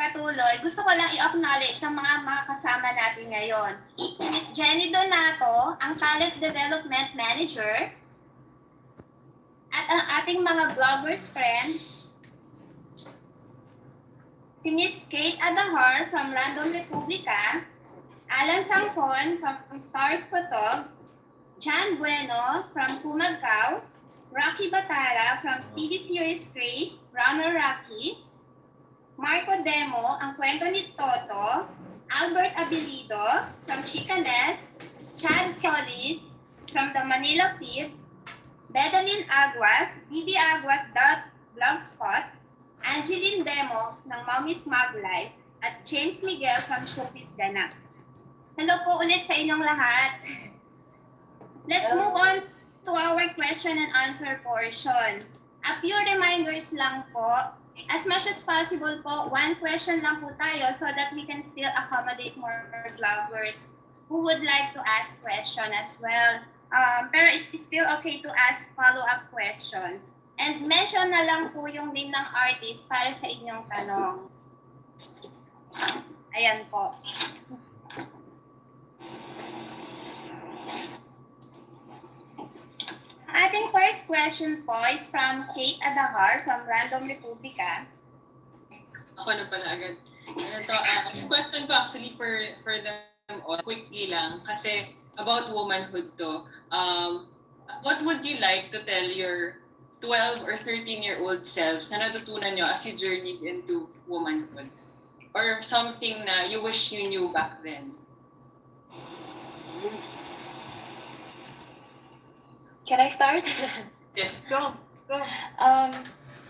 patuloy, gusto ko lang i-acknowledge ang mga kasama natin ngayon. Ms. Jenny Donato, ang Talent Development Manager, at ang ating mga bloggers friends, si Ms. Kate Adahar from Random Republica, Alan Sangkon from Stars Photog, John Bueno from Pumagkaw, Rocky Batara from TV series Grace, Runner Rocky, Marco Demo, ang kwento ni Toto, Albert Abilido from Chicanes, Chad Solis from the Manila Feed, Bedanin Aguas, Bibi Aguas Blogspot, Angeline Demo ng Mommy's Mag Life, at James Miguel from Showbiz Ganap. Hello po ulit sa inyong lahat. Let's move on to our question and answer portion. A few reminders lang po. As much as possible po, one question lang po tayo so that we can still accommodate more vloggers who would like to ask question as well. Pero it's still okay to ask follow-up questions. And mention na lang po yung name ng artist para sa inyong tanong. Ayan po. Ating first question po is from Kate Adahar from Random Republica. Ako na pala agad. Yung question ko actually for them all, quickly lang, kasi about womanhood to. What would you like to tell your 12 or 13-year-old selves na natutunan nyo as you journeyed into womanhood? Or something na you wish you knew back then? Can I start? Yes. Go.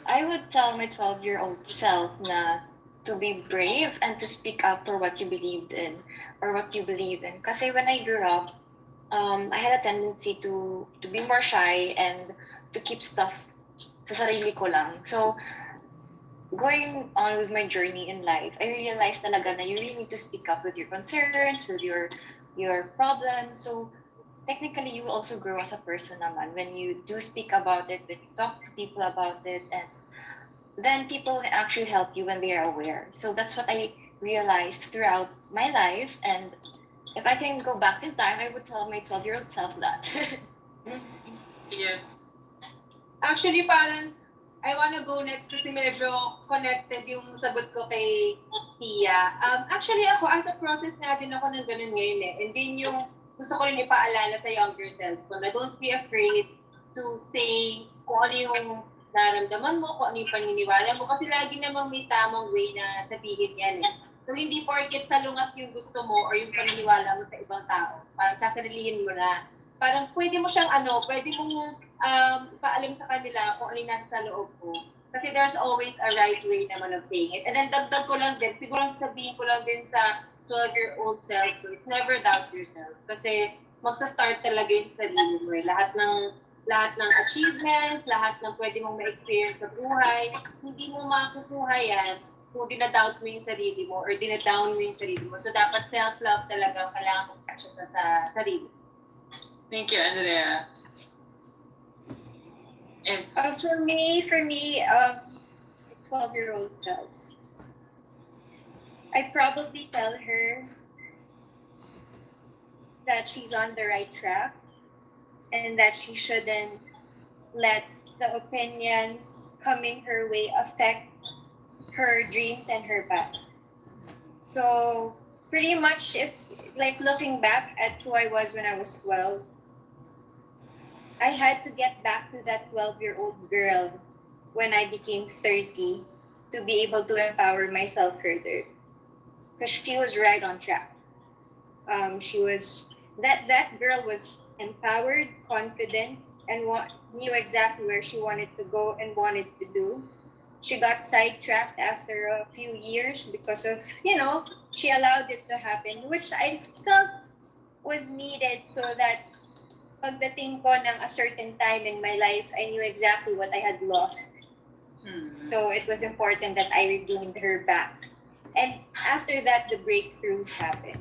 I would tell my 12-year-old self na to be brave and to speak up for what you believed in or what you believe in. Kasi when I grew up, I had a tendency to be more shy and to keep stuff sa sarili ko lang. So, going on with my journey in life, I realized talaga na you really need to speak up with your concerns, with your problems. So, technically, you also grow as a person naman when you do speak about it, when you talk to people about it, and then people actually help you when they are aware. So that's what I realized throughout my life, and if I can go back in time, I would tell my 12-year-old self that. Yeah. Actually, parang I wanna go next kasi medyo connected yung sagot ko kay Thia. Actually, ako, as a process nga din ako ng ganun ngayon eh. And then yung gusto ko rin ipaalala sa younger self ko na don't be afraid to say kung ano yung naramdaman mo, kung ano yung paniniwala mo. Kasi lagi namang may tamang way na sabihin yan eh. So hindi porket salungat yung gusto mo or yung paniniwala mo sa ibang tao. Parang sasalilihin mo na. Parang pwede mo siyang pwede mong ipaalam sa kanila kung ano yung nasa loob mo. Kasi there's always a right way naman of saying it. And then dagdag ko lang din, siguro sasabihin ko lang din sa 12-year-old self is never doubt yourself. Kasi magsa-start talaga yung sa sarili mo. Lahat ng achievements, lahat ng pwede mong ma-experience sa buhay, hindi mo makukuha yan kung dinadoubt mo yung sarili mo or dinadown mo yung sarili mo. So dapat self-love talaga kailangan mong siya sa sarili. Thank you, Andrea. And For me, 12-year-old self, I'd probably tell her that she's on the right track and that she shouldn't let the opinions coming her way affect her dreams and her path. So pretty much, if like looking back at who I was when I was 12, I had to get back to that 12-year-old girl when I became 30 to be able to empower myself further. Because she was right on track. She was that girl was empowered, confident, and knew exactly where she wanted to go and wanted to do. She got sidetracked after a few years because of, she allowed it to happen, which I felt was needed so that pagdating ko ng a certain time in my life, I knew exactly what I had lost. So it was important that I regained her back. And after that, the breakthroughs happened.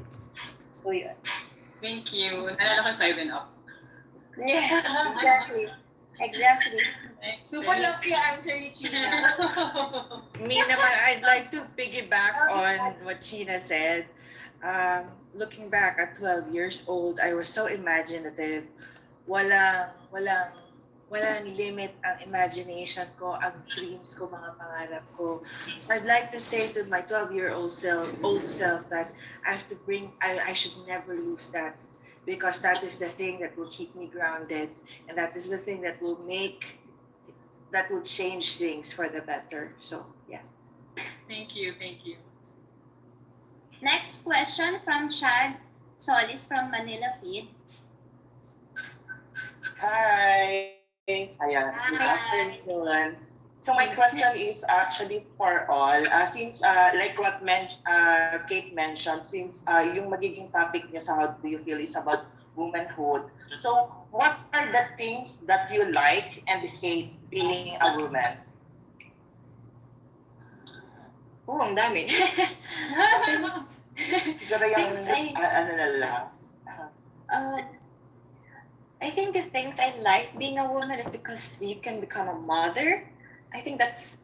So yun. thank you. Nalala ka 5 and up. Yeah, exactly. Exactly. Super lucky answer ni Chynna. Me naman, I'd like to piggyback on what Chynna said. Looking back at 12 years old, I was so imaginative. Walang limit ang imagination ko, ang dreams ko, mga pangarap ko. So I'd like to say to my 12-year-old self that I should never lose that, because that is the thing that will keep me grounded, and that is the thing that will change things for the better. So yeah. Thank you. Next question from Chad Solis from Manila Feed. Hi. Ayan. Good Hi. afternoon. So my question is actually for all. Since like what Kate mentioned, since yung magiging topic niya sa How Do You Feel is about womanhood. So what are the things that you like and hate being a woman? Ang dami. Siguro yung Things ano na lang. I think the things I like being a woman is because you can become a mother. I think that's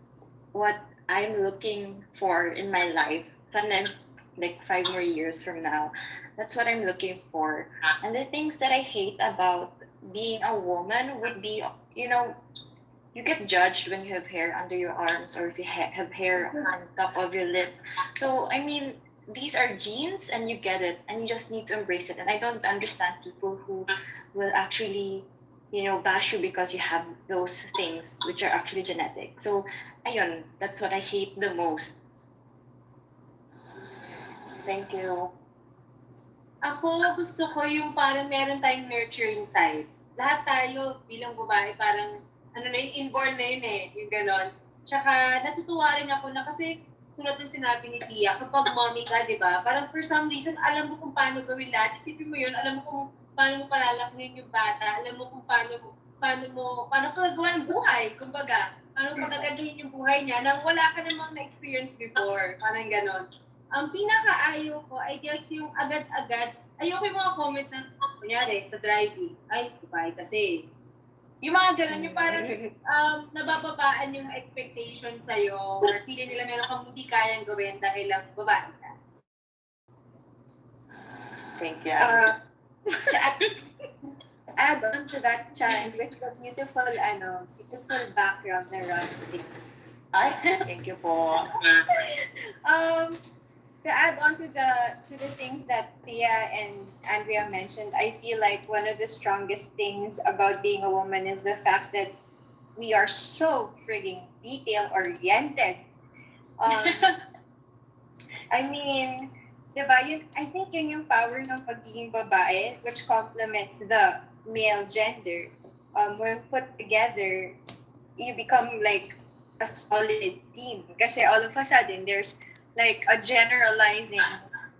what I'm looking for in my life. Sana like 5 more years from now. That's what I'm looking for. And the things that I hate about being a woman would be, you get judged when you have hair under your arms or if you have hair on top of your lip. So, I mean, these are genes and you get it and you just need to embrace it. And I don't understand people who will actually, bash you because you have those things which are actually genetic. So, ayun, that's what I hate the most. Thank you. Ako, gusto ko yung parang meron tayong nurturing side. Lahat tayo bilang babae, parang inborn na yun yung ganon. Tsaka natutuwa rin ako na kasi tulad ng sinabi ni Thia, kapag mommy ka, di ba? Parang for some reason, alam mo kung paano gawin lahat. Isipin mo yun, alam mo kung paano mo palalakihin yung bata, alam mo kung paano ka gawa ng buhay, kumbaga. Paano mo pagagandahin yung buhay niya nang wala ka namang na-experience before. Parang ganon. Ang pinakaayaw ko, I guess, yung agad-agad, ayoko yung mga comment na, kunyari, sa driving, ay, babae kasi. Yung mga ganun, yung parang nabababaan yung expectation sa'yo or feeling nila meron kang hindi kayang gawin dahil lang babae ka. Thank you. Add on to that, child, with the beautiful background na Rusty. Ay, thank you po. To add on to the things that Thia and Andrea mentioned, I feel like one of the strongest things about being a woman is the fact that we are so frigging detail-oriented. I mean, diba, I think yun yung power ng pagiging babae, which complements the male gender. When put together, you become like a solid team. Kasi all of a sudden, there's like a generalizing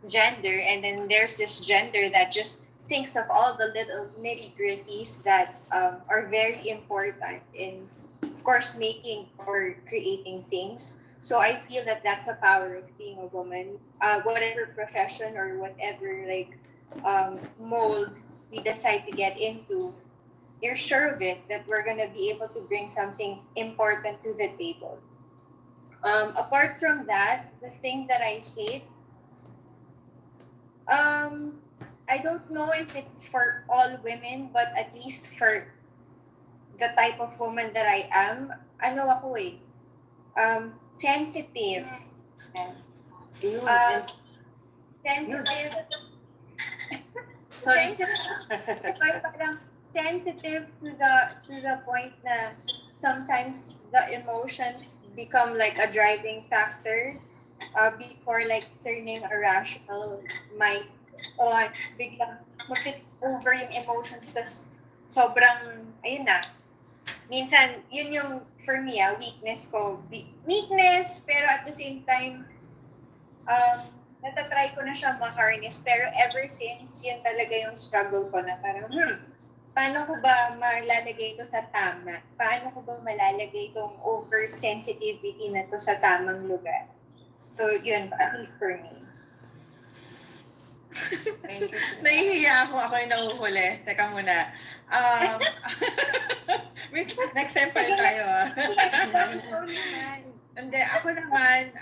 gender, and then there's this gender that just thinks of all the little nitty-gritties that are very important in, of course, making or creating things. So I feel that that's a power of being a woman. Whatever profession or whatever mold we decide to get into, you're sure of it that we're gonna be able to bring something important to the table. Apart from that, the thing that I hate, I don't know if it's for all women, but at least for the type of woman that I am, sensitive. Sensitive. Sensitive to the point na sometimes the emotions become like a driving factor before like turning a rational mind on biglang mag-tip over yung emotions, tas sobrang ayun na. Minsan yun yung for me weakness ko. Weakness, pero at the same time natatry ko na siya ma-harness, pero ever since yun talaga yung struggle ko na parang paano ko ba malalagay ito sa tama? Paano ko ba malalagay itong oversensitivity na to sa tamang lugar? So, yun, at least for me. Nahihiya ako yung nahuhuli. Teka muna. Wait, next sample tayo ah. And then, ako naman,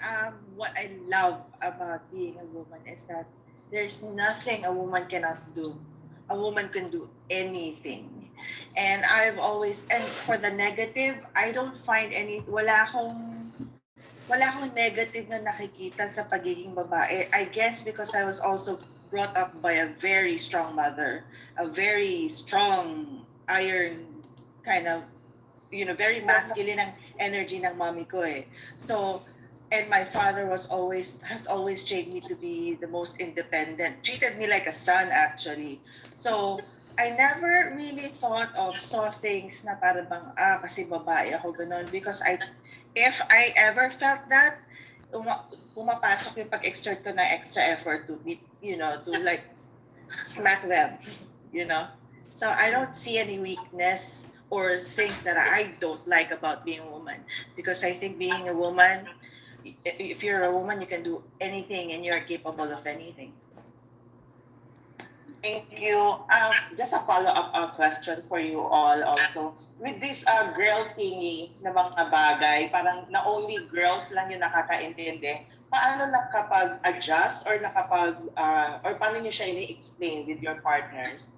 what I love about being a woman is that there's nothing a woman cannot do. A woman can do anything. And I've always, and for the negative, I don't find wala akong negative na nakikita sa pagiging babae. I guess because I was also brought up by a very strong mother, a very strong iron kind of, very masculine ang energy ng mommy ko eh. So, and my father has always trained me to be the most independent, treated me like a son actually. So, I never really saw things na parang bang, kasi babae ako ganun, because if I ever felt that, pumapasok yung pag-exert ko ng extra effort to be, to like smack them, So I don't see any weakness or things that I don't like about being a woman, because I think being a woman, if you're a woman, you can do anything and you're capable of anything. Thank you. Just a follow-up question for you all also. With this girl thingy na mga bagay, parang na only girls lang yung nakakaintindi, paano nakapag-adjust or or paano niyo siya ini-explain with your partners?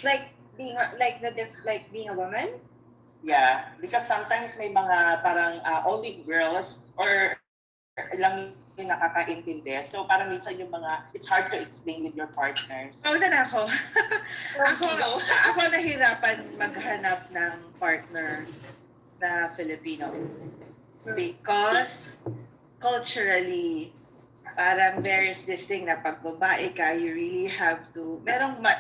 Like being being a woman? Yeah, because sometimes may mga parang only girls or lang yung nakakaintindi. So parang minsan yung it's hard to explain with your partners. Una na ako. ako nahirapan maghanap ng partner na Filipino. Because culturally, parang there is this thing na pag babae ka, you really have to,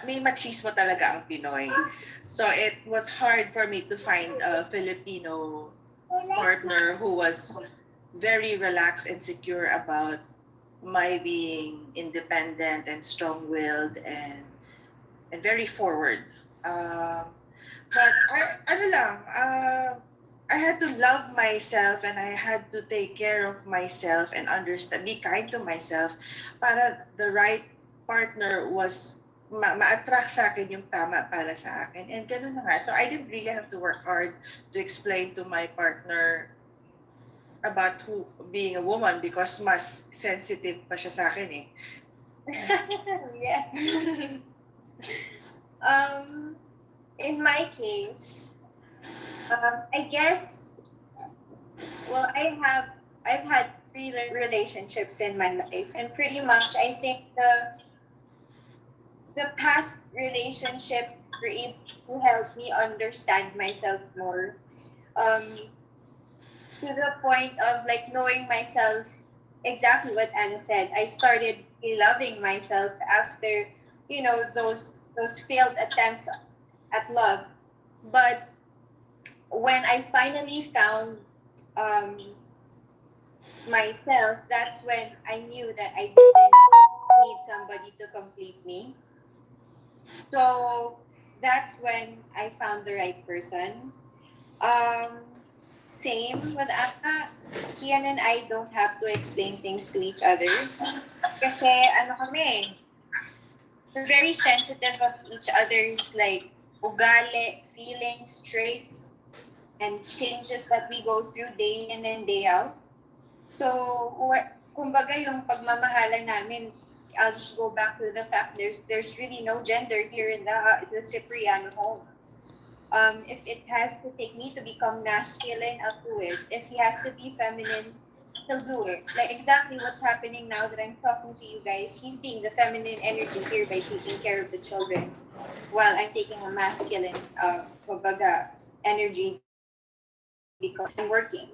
may machismo talaga ang Pinoy. So it was hard for me to find a Filipino partner who was very relaxed and secure about my being independent and strong-willed and very forward. But I had to love myself and I had to take care of myself and be kind to myself para the right partner was ma-attract sa akin yung tama para sa akin. And ganun na nga. So I didn't really have to work hard to explain to my partner about being a woman because mas sensitive pa siya sa akin eh. Yeah. In my case, I guess, well, I've had 3 relationships in my life, and pretty much I think the past relationship were able to help me understand myself more. To the point of like knowing myself, exactly what Anna said. I started loving myself after, those failed attempts at love. But when I finally found myself, that's when I knew that I didn't need somebody to complete me. So that's when I found the right person. Same with Anna, Kian and I don't have to explain things to each other. Kasi we're very sensitive of each other's like ugali, feelings, traits, and changes that we go through day in and day out. So, kumbaga yung pagmamahalan namin, I'll just go back to the fact there's really no gender here in the Cipriano home. If it has to take me to become masculine, I'll do it. If he has to be feminine, he'll do it. Like exactly what's happening now that I'm talking to you guys. He's being the feminine energy here by taking care of the children, while I'm taking a masculine, energy because I'm working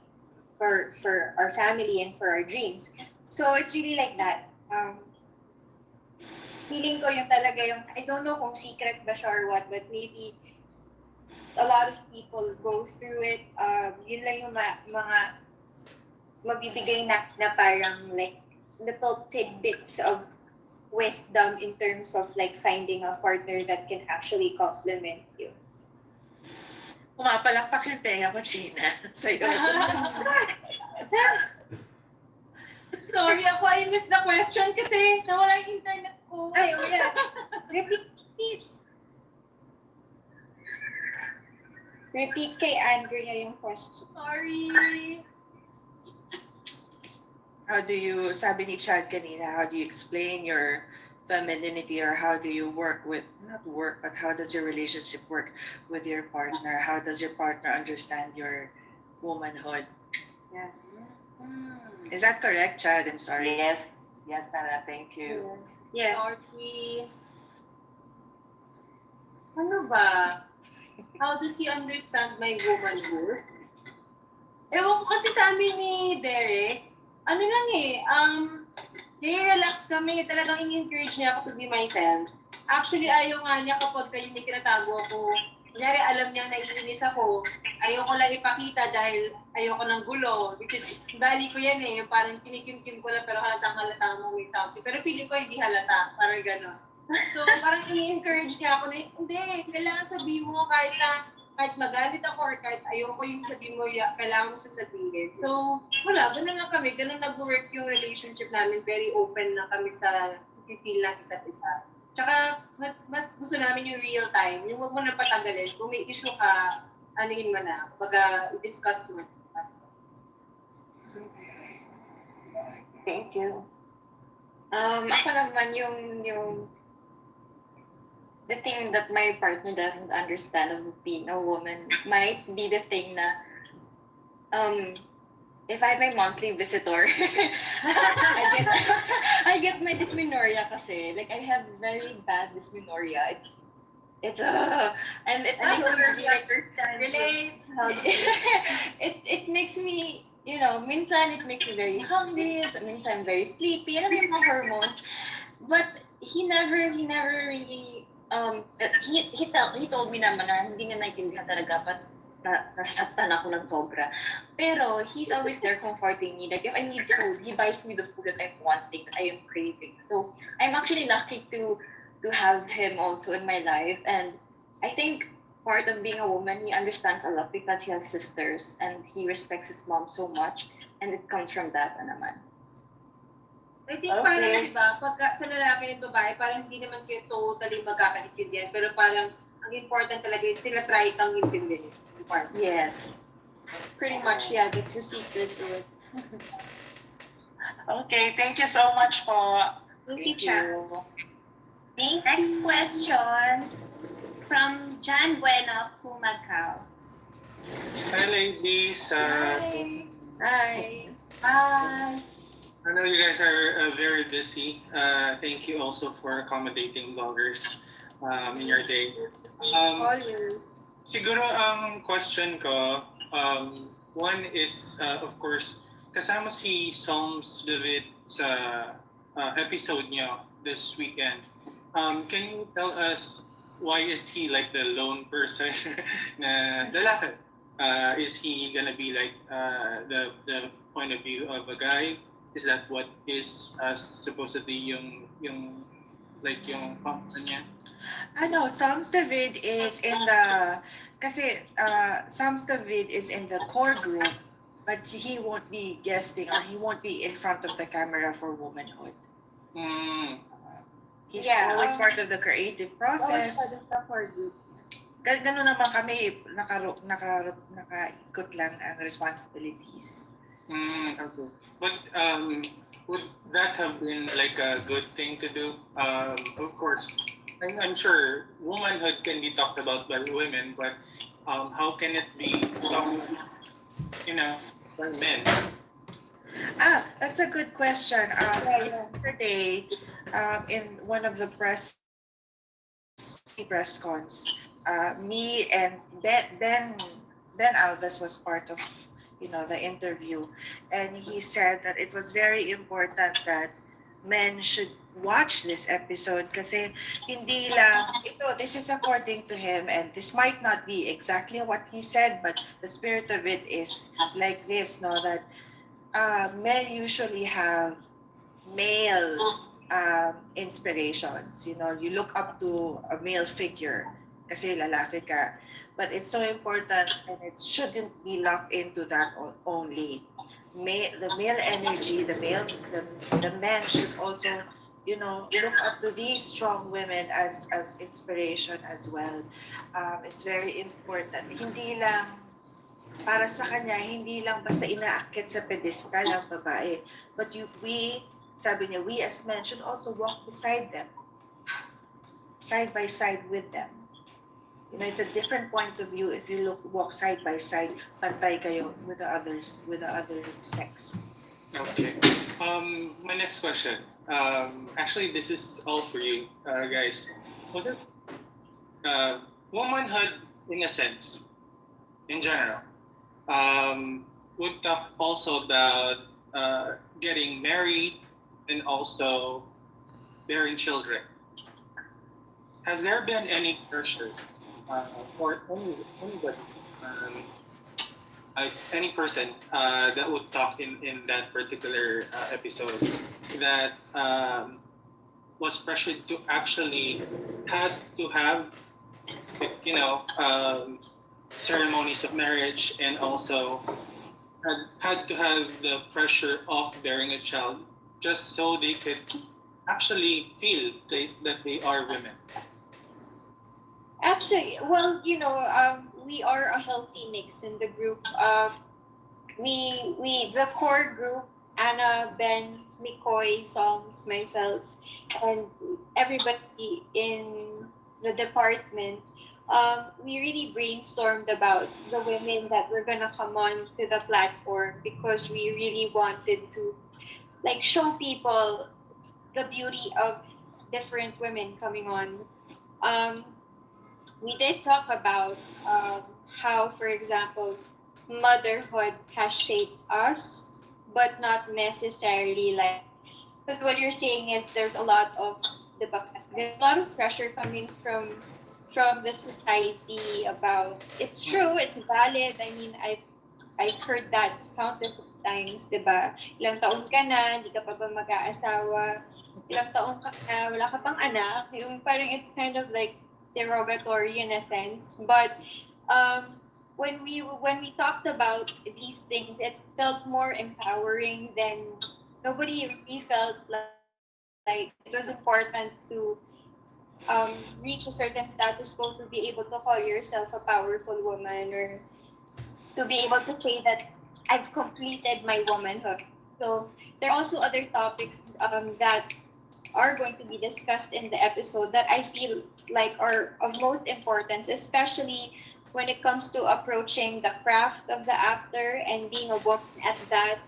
for our family and for our dreams. So it's really like that. Feeling ko yung talaga yung, I don't know kung secret ba siya or what, but maybe a lot of people go through it. Yun lang yung mga mabibigay na parang like little tidbits of wisdom in terms of like finding a partner that can actually complement you. Pumapalakpak yung tenga ko, Chynna. Sa'yo. Sorry ako, I missed the question kasi nawala yung internet ko. Ay, oh yeah. Repeat. Repeat kay Andrea yung question. Sorry. How do you, sabi ni Chad kanina, how do you explain your femininity, or how do you work with, not work, but how does your relationship work with your partner? How does your partner understand your womanhood? Yeah. Is that correct, Chad? I'm sorry. Yes, yes, Nana, thank you. Yeah. Sorry. Ano ba? How does he understand my womanhood? Ewan ko kasi sa amin ni Derek, ano lang relax kami, talagang in-encourage niya ako to be myself. Actually, ayaw nga niya kapag kayo may tinatago ako. Kunyari, alam niya naiinis ako. Ayaw ko lang ipakita dahil ayaw ko ng gulo. Which is, dali ko yan yung parang kinikim-kim ko lang pero halata mo may something. Pero pili ko hindi halata, parang gano'n. So, parang i-encourage niya ako na, hindi, kailangan sabihin mo kahit magalit ako or kahit ayaw ko yung sabihin mo, kailangan mo sasabihin. So, wala, ganun lang kami. Ganun nag-work yung relationship namin. Very open na kami sa feel ng isa't isa. Tsaka, mas gusto namin yung real time. Yung wag mo na patagalin. Kung may issue ka, anuhin mo na. I-discuss mo. Thank you. Ako naman the thing that my partner doesn't understand of being a woman might be the thing na if I have my monthly visitor, I get my dysmenorrhea kasi. Like, I have very bad dysmenorrhea. And it makes me really like Relate. it makes me, minsan it makes me very hungry, minsan I'm very sleepy, and yung mga hormones. But he never really he told me naman na hindi niya naiintindihan talaga but nasaktan ako ng sobra. Pero he's always there comforting me. Like if I need food, he buys me the food that I'm wanting, that I am craving. So I'm actually lucky to have him also in my life. And I think part of being a woman, he understands a lot because he has sisters and he respects his mom so much. And it comes from that naman. I think parang, diba, pagka sa lalaki at babae, parang hindi naman kayo totally magkakaintindihan. Pero parang, ang important talaga is tinatry kang intindihin. Yes. Pretty much, yeah, that's the secret to it. Okay, thank you so much po. Thank you, Chad. Next question from John Bueno, Pumagao. Hi ladies. Hi. I know you guys are very busy. Thank you also for accommodating vloggers in your day. Always. Siguro ang question ko, one is of course kasama si Psalms David sa episode niyo this weekend. Can you tell us why is he like the lone person na lalaki? Is he gonna be like the point of view of a guy? Is that what is supposedly yung function niya? No, Psalms David is in the, kasi Psalms David is in the core group, but he won't be guesting or he won't be in front of the camera for womanhood. He's always part of the creative process. Ganun naman kami, nakaikot lang ang responsibilities. Okay. But would that have been like a good thing to do? Of course, I'm sure womanhood can be talked about by women, but how can it be talked, by men? That's a good question. Yesterday, in one of the press cons, me and Ben Alves was part of the interview, and he said that it was very important that men should watch this episode kasi hindi lang this is according to him, and this might not be exactly what he said, but the spirit of it is like this, that men usually have male inspirations. You look up to a male figure kasi lalaki ka. But it's so important, and it shouldn't be locked into that only. The male energy, the man should also look up to these strong women as inspiration as well. It's very important. Hindi lang para sa kanya, hindi lang basta inaakit sa pedestal ang babae. But sabi niya, we as men should also walk beside them, side by side with them. It's a different point of view if you walk side by side, pantay kayo with the other sex. Okay. My next question. Actually, this is all for you, guys. Was it womanhood in a sense, in general? Would talk also about getting married and also bearing children. Has there been any pressure for anybody, any person that would talk in that particular episode that was pressured to actually had to have, ceremonies of marriage and also had to have the pressure of bearing a child just so they could actually feel that they are women? Actually, well, we are a healthy mix in the group. The core group, Anna, Ben, Mikoy, Songs, myself, and everybody in the department, we really brainstormed about the women that were gonna come on to the platform because we really wanted to show people the beauty of different women coming on. We did talk about how, for example, motherhood has shaped us, but not necessarily because what you're saying is there's a lot of pressure coming from the society about it's true, it's valid. I mean, I've heard that countless of times, diba? Ilang taon ka na, hindi ka pa ba mag-aasawa? Ilang taon ka na, wala ka pang anak? Yung parang it's kind of derogatory in a sense. But when we talked about these things, it felt more empowering. Than nobody really felt like it was important to reach a certain status quo to be able to call yourself a powerful woman, or to be able to say that I've completed my womanhood. So there are also other topics that are going to be discussed in the episode that I feel like are of most importance, especially when it comes to approaching the craft of the actor and being a woman at that,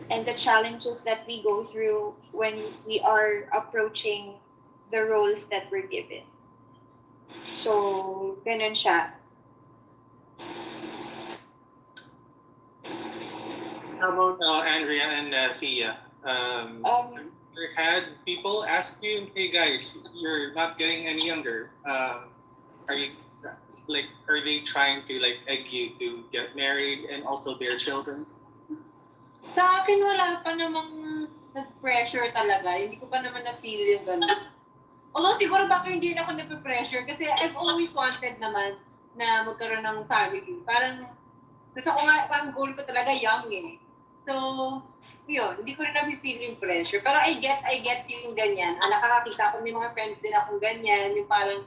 and the challenges that we go through when we are approaching the roles that we're given. So, ganun siya. How about Andrea and Thea? Had people ask you, "Hey guys, you're not getting any younger. Are they trying to egg you to get married and also bear children?" Sa akin, wala pa namang nag-pressure talaga. Hindi ko pa naman na-feel yung gano'n. Although siguro baka hindi na ako na-pressure kasi I've always wanted naman na magkaroon ng family. Parang gusto ko nga, parang goal ko talaga young eh. So, yun, hindi ko rin na-feel yung pressure. Pero I get yung ganyan. Nakakakita ko, may mga friends din akong ganyan. Yung parang,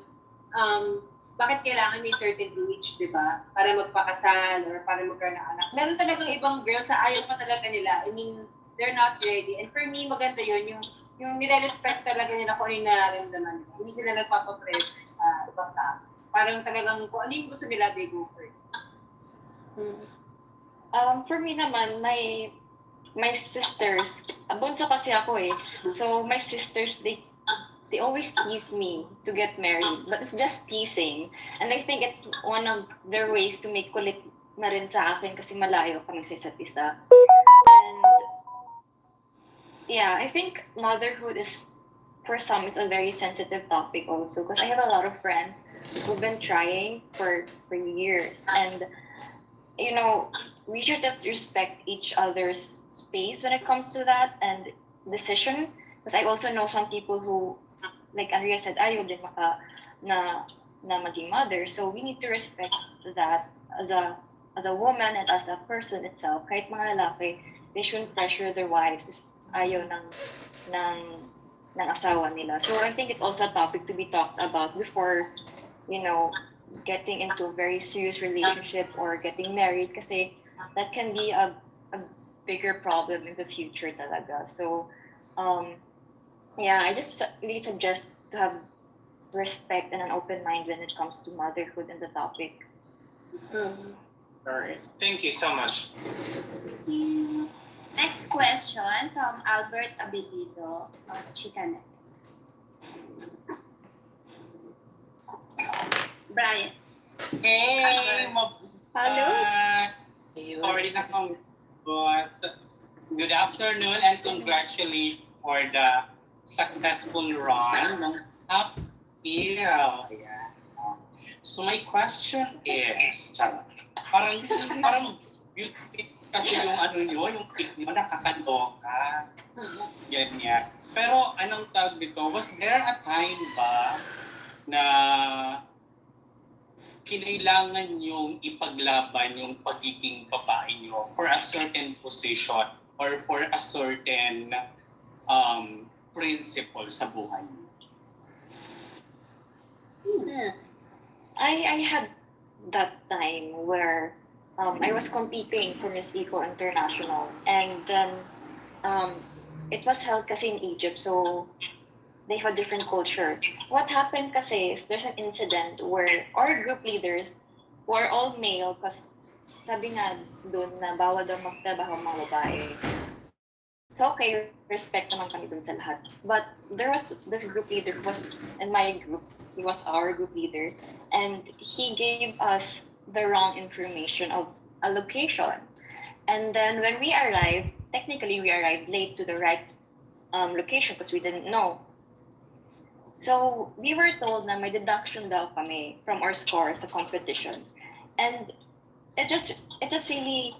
bakit kailangan may certain age, di ba? Para magpakasal or para magkaroon ng anak. Meron talagang ibang girls sa ayaw pa talaga nila. I mean, they're not ready. And for me, maganda yun. Yung nire-respect talaga nila kung ano yung nararamdaman nila. Hindi sila nagpapapressure sa ibang tao. Parang talagang kung ano yung gusto nila, they go for it. For me naman, my sisters, bunso kasi ako eh. So my sisters, they always tease me to get married, but it's just teasing. And I think it's one of their ways to make kulit na rin sa akin kasi malayo kami sa isa't isa. And yeah, I think motherhood is, for some, it's a very sensitive topic also because I have a lot of friends who've been trying for years. And we should just respect each other's space when it comes to that and decision. Because I also know some people who, like Andrea said, ayaw din na maging mother. So we need to respect that as a woman and as a person itself. Kahit mga lalaki, they shouldn't pressure their wives if ayaw ng ng asawa nila. So I think it's also a topic to be talked about before, you know, getting into a very serious relationship or getting married, kasi that can be a bigger problem in the future talaga. So yeah, I just really suggest to have respect and an open mind when it comes to motherhood and the topic. Alright. Thank you so much. Next question from Albert Abilido of Chicanet. Brian. Hey, Hello? sorry na kung but good afternoon and congratulations for the successful run ng Top Hero. Ayan. So my question is, parang beauty kasi yung ano nyo, yung pic nyo, nakakaloka. Ganyan. Pero anong tawag dito? Was there a time ba na kinailangan yung ipaglaban yung pagiging babae nyo for a certain position or for a certain principle sa buhay nyo? I had that time where I was competing for Miss Eco International, and then it was held kasi in Egypt, so they have a different culture. What happened kasi is there's an incident where our group leaders were all male, kasi sabi nga doon na bawal daw magtrabaho mga babae. So okay, respect naman kami doon sa lahat. But there was this group leader who was in my group, he was our group leader, and he gave us the wrong information of a location. And then when we arrived, technically we arrived late to the right location because we didn't know. So we were told na may deduction daw kami from our score sa competition. And it just really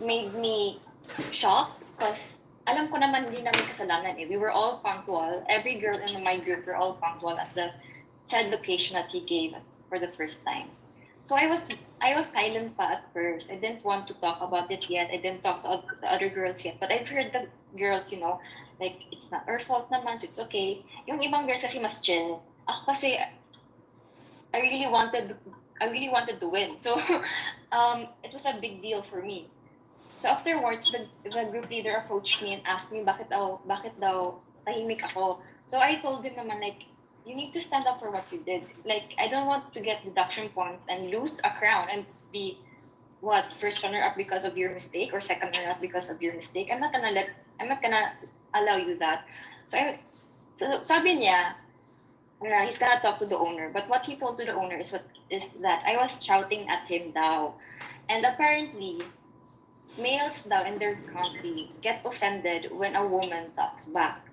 made me shocked because alam ko naman hindi namin kasalanan eh. We were all punctual. Every girl in my group were all punctual at the said location that he gave for the first time. So I was silent pa at first. I didn't want to talk about it yet. I didn't talk to the other girls yet. But I've heard the girls, you know, like, it's not our fault naman, so it's okay. Yung ibang girls kasi mas chill. Ako kasi, I really wanted to win. So, it was a big deal for me. So afterwards, the group leader approached me and asked me bakit daw tahimik ako. So I told him naman, like, you need to stand up for what you did. Like, I don't want to get deduction points and lose a crown and be first runner-up because of your mistake or second runner-up because of your mistake. I'm not gonna allow you that. So sabi niya, he's gonna talk to the owner. But what he told to the owner is that I was shouting at him daw. And apparently, males daw in their country get offended when a woman talks back.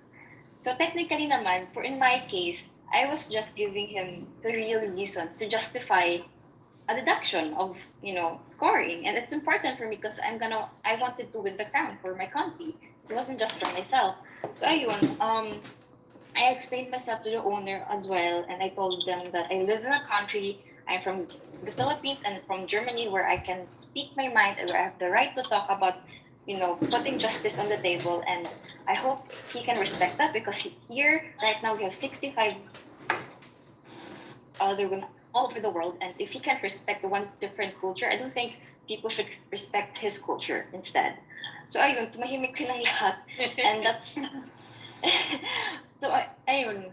So technically naman, in my case, I was just giving him the real reasons to justify a deduction of, you know, scoring. And it's important for me because I wanted to win the crown for my country. It wasn't just for myself. So ayun, I explained myself to the owner as well, and I told them that I live in a country, I'm from the Philippines and from Germany, where I can speak my mind and where I have the right to talk about, you know, putting justice on the table. And I hope he can respect that because here, right now, we have 65 other women all over the world. And if he can't respect one different culture, I don't think people should respect his culture instead. So ayun, tumahimik silang lahat. And that's... so ayun.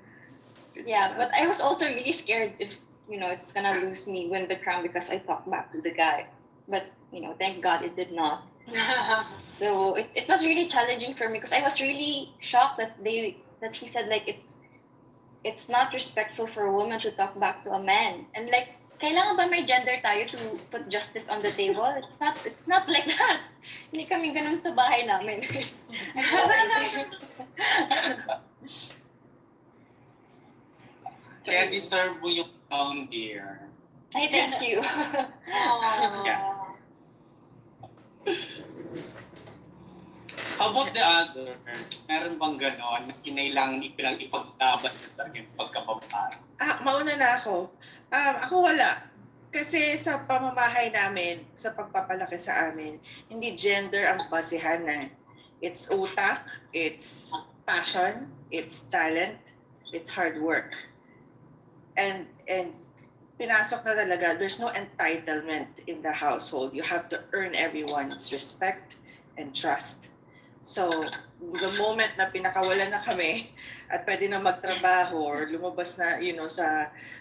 Yeah, but I was also really scared if, you know, it's gonna lose me, win the crown because I talked back to the guy. But, you know, thank God it did not. So it was really challenging for me because I was really shocked that he said, like, it's not respectful for a woman to talk back to a man. And like, kailangan ba may gender tayo to put justice on the table? It's not like that. Hindi kami ganun sa bahay namin. Kaya deserve mo yung crown, dear. Ay, thank you. Yeah. How about the other? Meron bang ganon na kinailangan ipaglaban na talaga yung pagkababae? Mauna na ako. Ako wala. Kasi sa pamamahay namin, sa pagpapalaki sa amin, hindi gender ang basehan na. It's utak, it's passion, it's talent, it's hard work. And pinasok na talaga, there's no entitlement in the household. You have to earn everyone's respect and trust. So, the moment na pinakawalan na kami at pwede na magtrabaho or lumabas na,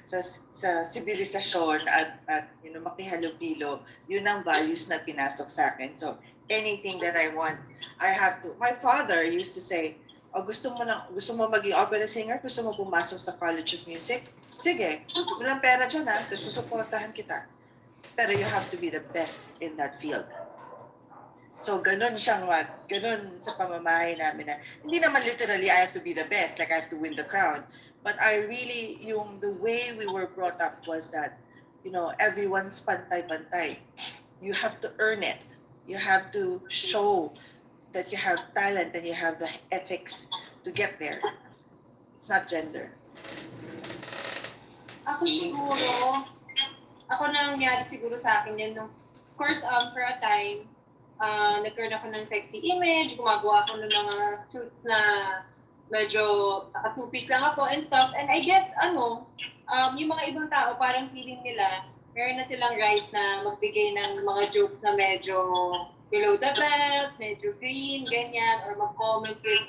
sa sibilisasyon at makihalubilo, yun ang values na pinasok sa akin. So, anything that I want, I have to. My father used to say, gusto mo maging opera singer? Gusto mo pumasok sa College of Music? Sige, walang pera dyan susuportahan kita. Pero you have to be the best in that field. So, ganun sa pamamahay namin na, hindi naman literally I have to be the best, like I have to win the crown. But I really, the way we were brought up was that, everyone's pantay-pantay. You have to earn it. You have to show that you have talent and you have the ethics to get there. It's not gender. Ako siguro, nangyari siguro sa akin yun. Of course, for a time, nagkaroon ako ng sexy image, gumagawa ako ng mga shoots na medyo naka-two-piece lang ako and stuff. And I guess, yung mga ibang tao, parang feeling nila, meron na silang right na magbigay ng mga jokes na medyo below the belt, medyo green, ganyan, or mag-comment with,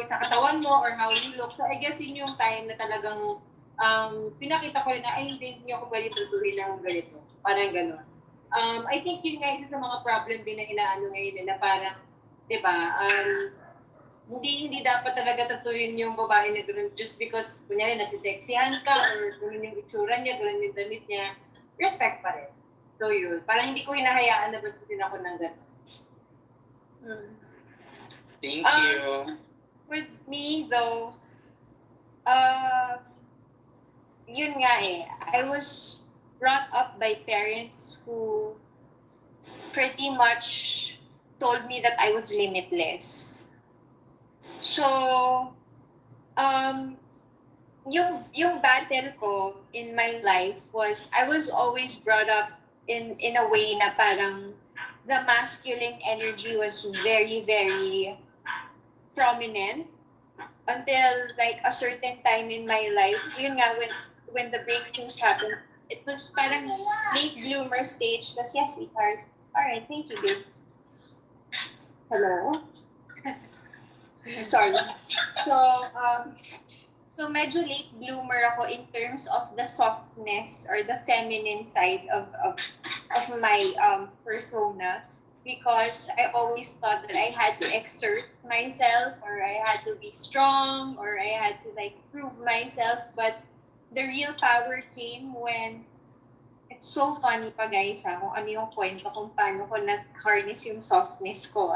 sa katawan mo or how you look. So I guess yun yung time na talagang pinakita ko rin na, hindi ako pwede tutuhin ng ganito. Parang gano'n. I think yun nga isa sa mga problem din na inaano ngayon na parang, di ba, hindi dapat talaga tatuyin yung babae na gano'n just because, kunyari, nasisexihan ka or gano'n yung itsura niya, gano'n yung damit niya, respect pa rin. So yun, parang hindi ko hinahayaan na bastusin ako ng gano'n. Thank you. With me though, yun nga I was brought up by parents who pretty much told me that I was limitless. So, yung battle ko in my life was, I was always brought up in a way na parang the masculine energy was very, very prominent until like a certain time in my life. Yun nga, when the breakthroughs happened, it was parang late bloomer stage. Tapos, yes, sweetheart. Alright, thank you, babe. Hello? Sorry. So medyo late bloomer ako in terms of the softness or the feminine side of my persona, because I always thought that I had to exert myself or I had to be strong or I had to like prove myself. But the real power came when, it's so funny pa guys kung ano yung kwento kung paano ko na-harness yung softness ko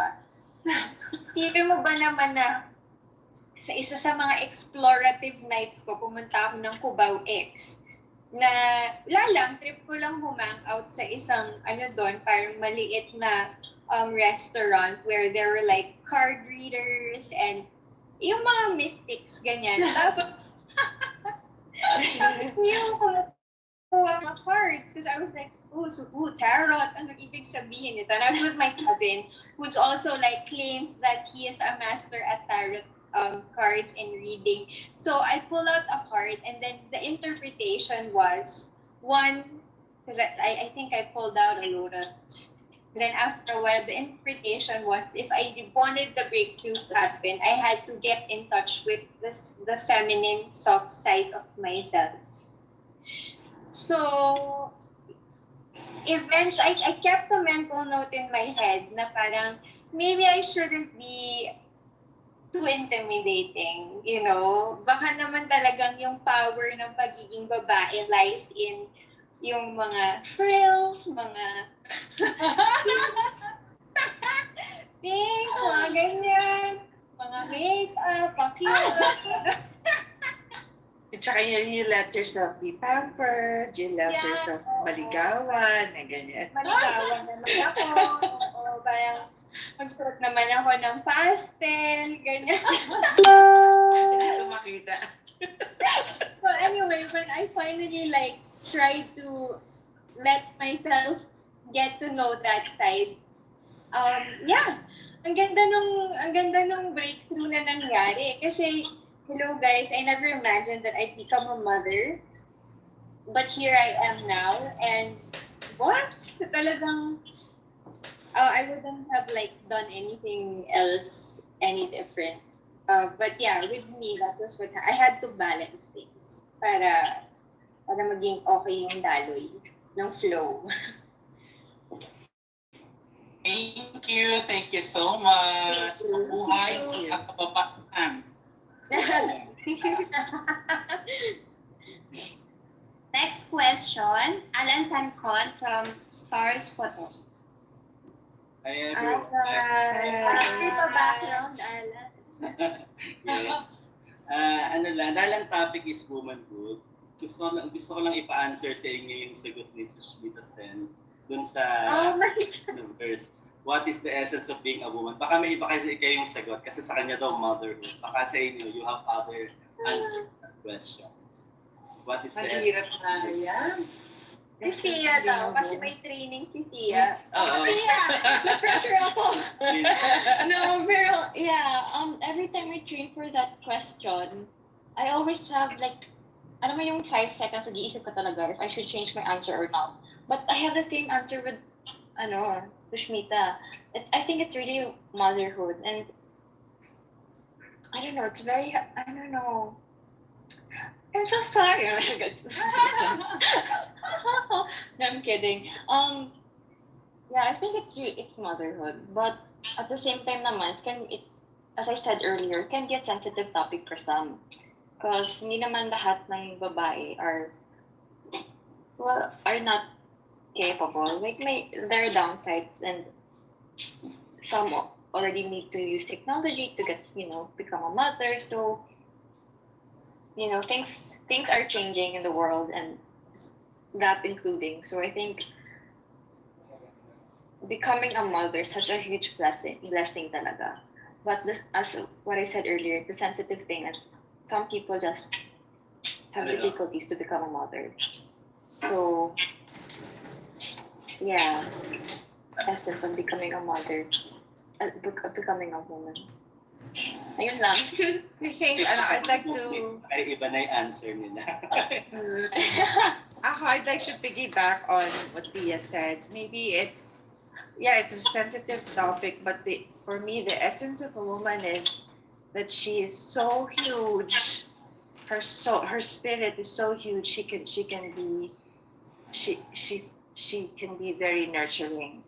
Tira mo ba naman na sa isa sa mga explorative nights ko, pumunta ako ng Cubao X na trip ko lang humang out sa isang doon, parang maliit na restaurant where there were like card readers and yung mga mystics ganyan. Tapos yung mga cards because I was like, tarot, ano ibig sabihin ito? And I was with my cousin who's also like claims that he is a master at tarot cards and reading. So I pull out a card and then the interpretation was one, because I think I pulled out a lot of, then after a while the interpretation was if I wanted the breakthroughs to happen, I had to get in touch with the feminine soft side of myself. So eventually, I kept a mental note in my head na parang maybe I shouldn't be too intimidating, Baka naman talagang yung power ng pagiging babae lies in yung mga frills, mga pink, mga ganyan, mga makeup, pakita. At saka yung letters of be pampered, yung letters of maligawan, na ganyan. Maligawan naman ako. O parang magsuot naman ako ng pastel, ganyan. Hindi ko makita. So anyway, when I finally tried to let myself get to know that side, ang ganda nung breakthrough na nangyari. Kasi, hello guys, I never imagined that I'd become a mother. But here I am now, and what? Talagang, I wouldn't have like done anything else any different. But yeah, with me, that was what I had to balance things para maging okay yung daloy ng flow. Thank you so much. Buhay at kababaan. Next question, Alan Sancon from Stars Photo. Hi Happy pa background, Alan. Yes. Ano lang, dahil ang topic is womanhood, gusto ko lang ipa-answer sa inyo yung sagot ni Sushmita Sen dun sa verse. What is the essence of being a woman? Baka may iba kasi kayong sagot kasi sa kanya daw motherhood. Baka sa inyo, you have other answers to that question. What is the essence? Na yan. Si Thia daw, kasi may training si Thia. Oo. Thia! Na-pressure ako! No, pero yeah, every time I train for that question, I always have like, ano mo yung 5 seconds, nag-iisip ka talaga if I should change my answer or not. But I have the same answer with, Sushmita. I think it's really motherhood, and I don't know, it's very, I don't know. I'm so sorry. No, I'm kidding. Yeah, I think it's motherhood, but at the same time, naman, as I said earlier, can be a sensitive topic for some, because hindi naman lahat ng babae are not capable. Like there are downsides, and some already need to use technology to get become a mother. So things are changing in the world, and that including. So I think becoming a mother is such a huge blessing talaga. But as what I said earlier, the sensitive thing is some people just have difficulties to become a mother. So yeah, essence of becoming a mother, becoming a woman. Ayun lang. I think I'd like to Ay, iba na yung answer nila. I'd like to piggyback on what Thia said. Maybe it's a sensitive topic, but for me, the essence of a woman is that she is so huge. Her spirit is so huge. She can be very nurturing.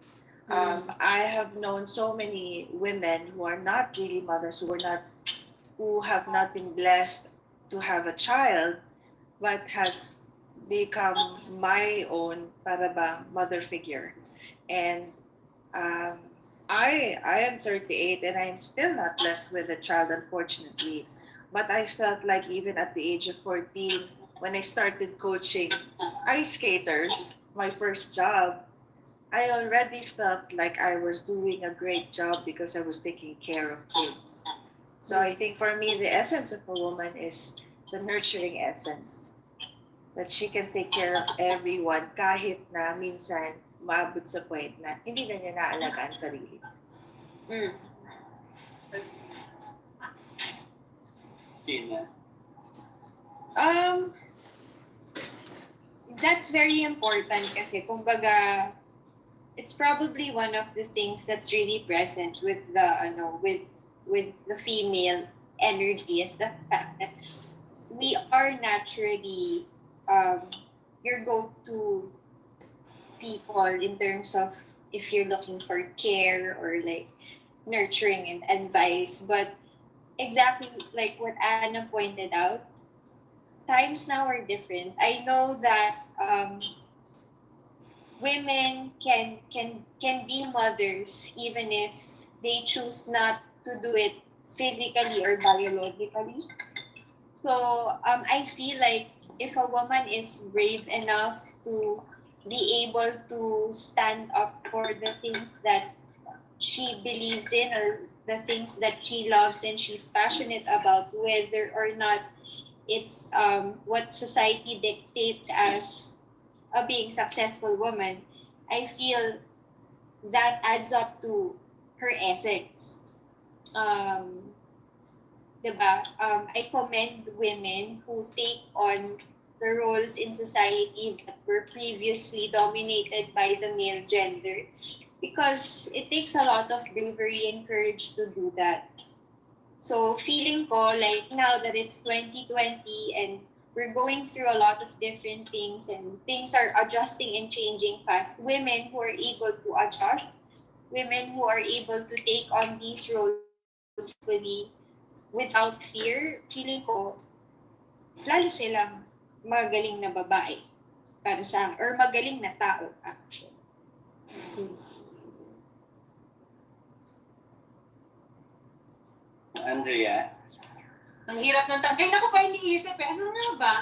I have known so many women who are not really mothers, who have not been blessed to have a child, but has become my own parabang mother figure. And I am 38 and I'm still not blessed with a child, unfortunately. But I felt like even at the age of 14, when I started coaching ice skaters, my first job, I already felt like I was doing a great job because I was taking care of kids. So I think for me, the essence of a woman is the nurturing essence. That she can take care of everyone kahit na minsan maabot sa point na hindi na niya naalagaan sarili. Chynna. That's very important kasi kumbaga it's probably one of the things that's really present with the female energy, is the fact that we are naturally your go-to people in terms of if you're looking for care or like nurturing and advice. But exactly like what Anna pointed out, times now are different. I know that women can be mothers even if they choose not to do it physically or biologically. So I feel like if a woman is brave enough to be able to stand up for the things that she believes in or the things that she loves and she's passionate about, whether or not it's what society dictates as a being successful woman, I feel that adds up to her essence. Diba? I commend women who take on the roles in society that were previously dominated by the male gender, because it takes a lot of bravery and courage to do that. So feeling ko like now that it's 2020 and we're going through a lot of different things and things are adjusting and changing fast, women who are able to adjust, women who are able to take on these roles fully without fear, feeling ko lalo silang magaling na babae para sa or magaling na tao actually. Andrea? Ang hirap ng tanong. Ngayon ako pa iniisip eh. Ano nga ba?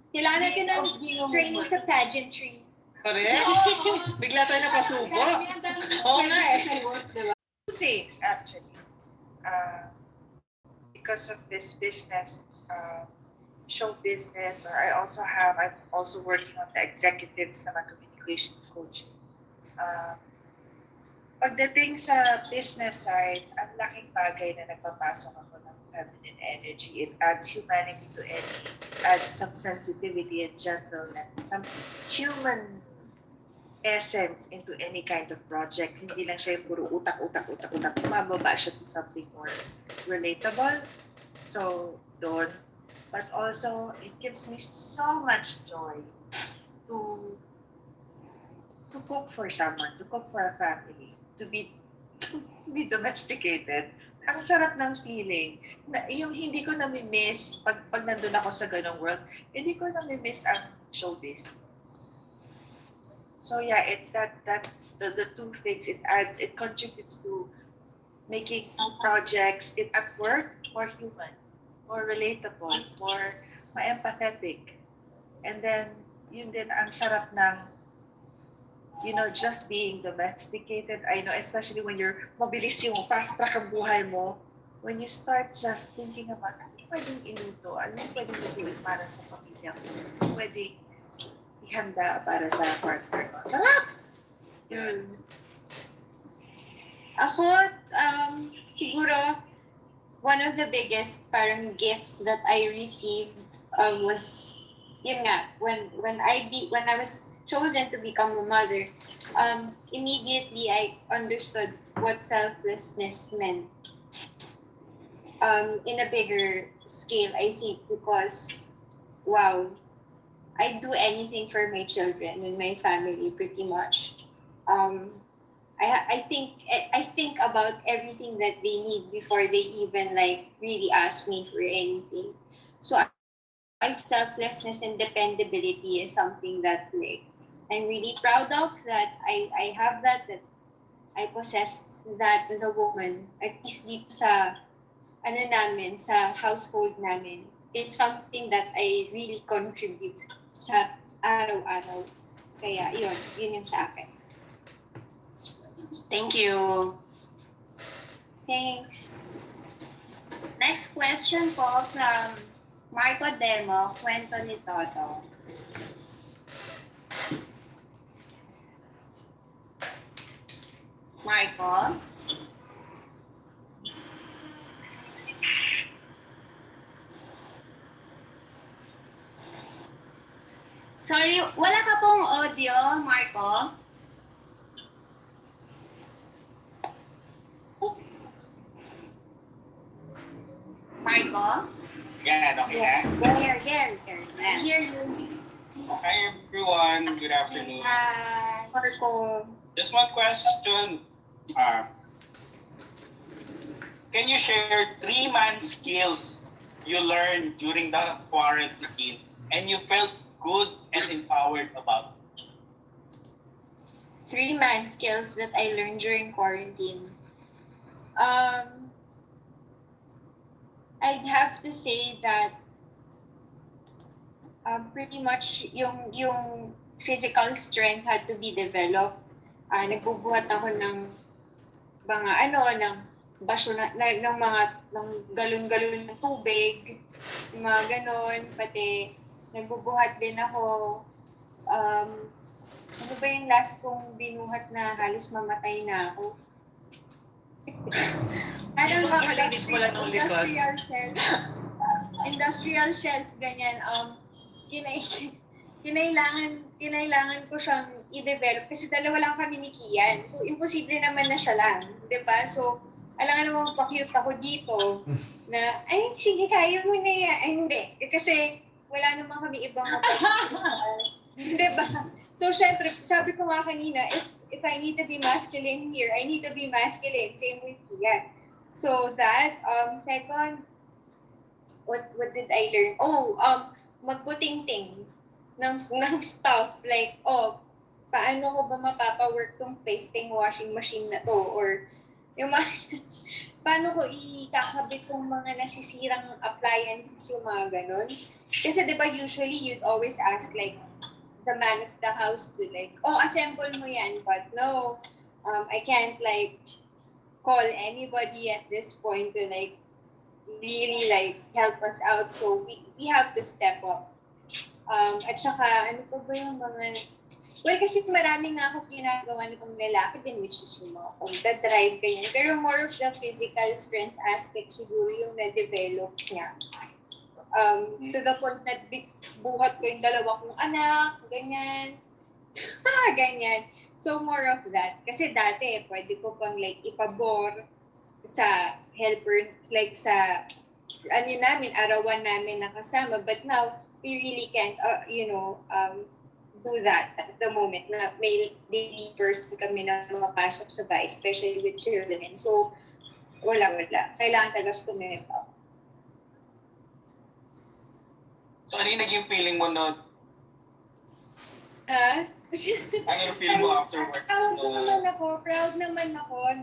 Kailangan natin ng training sa pageantry. Correct? Bigla tayo napasubo. Oo nga eh. Two things actually. Because of this business, show business, or I'm also working on the executives na communication coaching. Pagdating sa business side, ang laking bagay na nagpapasok ako ng feminine energy. It adds humanity to adds some sensitivity and gentleness, some human essence into any kind of project. Hindi lang siya yung puro utak. Mababa siya to something more relatable. So, doon. But also, it gives me so much joy to cook for someone, to cook for a family, to be domesticated. Ang sarap ng feeling. Na, yung hindi ko nami-miss pag nandun ako sa ganong world, hindi ko nami-miss ang showbiz. So yeah, it's the two things it contributes to making projects at work more human, more relatable, more empathetic. And then yun din ang sarap ng just being domesticated. I know, especially when you're mabilis yung fast track ang buhay mo, when you start just thinking about ano pwedeng iluto, ano pwedeng lutuin para sa pamilya ko, ano pwedeng ihanda para sa partner ko. Sarap! Yun. Ako, siguro, one of the biggest parang gifts that I received was yun nga, when I was chosen to become a mother, immediately I understood what selflessness meant in a bigger scale, I think, because wow, I do anything for my children and my family pretty much. I think about everything that they need before they even like really ask me for anything. So selflessness and dependability is something that like I'm really proud of, that I have that I possess that as a woman, at least dito sa sa household namin. It's something that I really contribute sa araw-araw. Kaya yun yung sa akin. Thank you. Thanks. Next question po from Marco Demo, Kwento ni Toto. Marco? Sorry, wala ka pong audio, Marco? Marco? Yan, okay na? Here. I hear you. Hi everyone, good afternoon. Hi, Marco. Just one question. Can you share 3 man skills you learned during the quarantine and you felt good and empowered about? 3 man skills that I learned during quarantine. I'd have to say that pretty much yung physical strength had to be developed. Nagbubuhat ako ng ng basyo ng galon-galon ng tubig, yung mga ganon, pati nagbubuhat din ako. Ano ba yung last kong binuhat na halos mamatay na ako? Parang Yung kakalinis mo lang ng likod. Industrial shelf, ganyan. Kinailangan ko siyang i-develop kasi dalawa lang kami ni Kian. So, imposible naman na siya lang. 'Di ba? So, alam naman pa-cute ako dito na, ay, sige, kaya mo na yan. Ay, hindi. Kasi wala naman kami ibang Di ba? So, syempre, sabi ko nga kanina, if I need to be masculine here, I need to be masculine. Same with Kian. So, that, second, what did I learn? Magbuting-ting ng stuff. Like, paano ko ba mapapa-work tong pasting washing machine na to? Or, yung paano ko ikakabit tong mga nasisirang appliances, yung mga ganun? Kasi di ba usually you'd always ask like, the man of the house to like, assemble mo yan. But no, I can't like, call anybody at this point to like, really like help us out. So we have to step up. At saka, ano pa ba yung mga... Well, kasi marami nga ako ginagawa ng lalaki din, which is yung mga pagdadrive, ganyan. Pero more of the physical strength aspect siguro yung na-develop niya. To the point na buhat ko yung dalawa kong anak, ganyan. Ganyan. So, more of that. Kasi dati, pwede ko pang like ipabor sa helper, like sa namin, arawan namin nakasama. But now, we really can't, do that at the moment na may daily person kami na mapasok sa bahay, especially with children. So, wala. Kailangan talaga step up. So, ano yung naging feeling mo nun? Ha? Ano yung feeling mo afterwards? Proud naman ako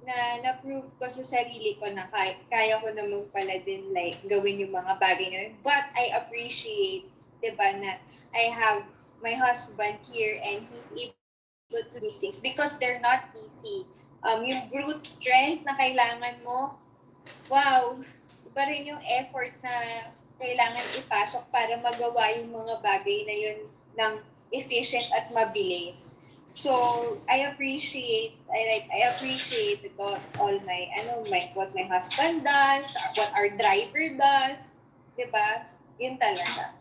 na na-prove ko sa sarili ko na kaya ko naman pala din like gawin yung mga bagay na yun. But I appreciate, diba, na I have my husband here and he's able to do things because they're not easy. Yung brute strength na kailangan mo, wow, iba rin yung effort na kailangan ipasok para magawa yung mga bagay na yun ng efficient at mabilis. So I appreciate it all what my husband does, what our driver does, 'di ba? Yun talaga.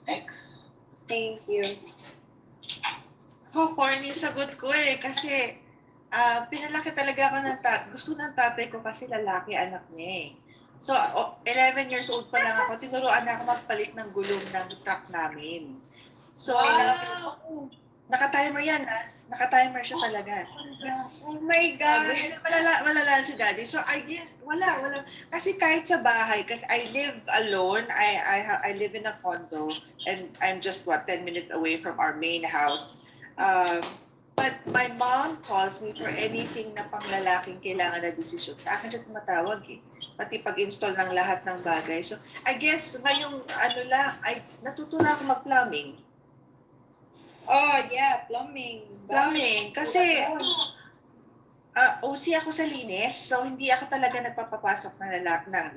Next. Thank you. Corny sagot ko kasi pinalaki talaga ako gusto ng tatay ko kasi lalaki anak niya So, 11 years old pa lang ako, tinuruan na ako magpalit ng gulong ng truck namin. So, naka-timer yan Naka-timer siya talaga. Oh my God! Malala si daddy. So, I guess, wala. Kasi kahit sa bahay, kasi I live alone, I live in a condo, and I'm just, 10 minutes away from our main house. But my mom calls me for anything na panglalaking kailangan na desisyon. Sa akin siya tumatawag Pati pag-install ng lahat ng bagay. So, I guess, ngayong natuto na ako mag-plumbing. Oh, yeah, plumbing. Plumbing. Kasi, OC ako sa linis. So, hindi ako talaga nagpapapasok ng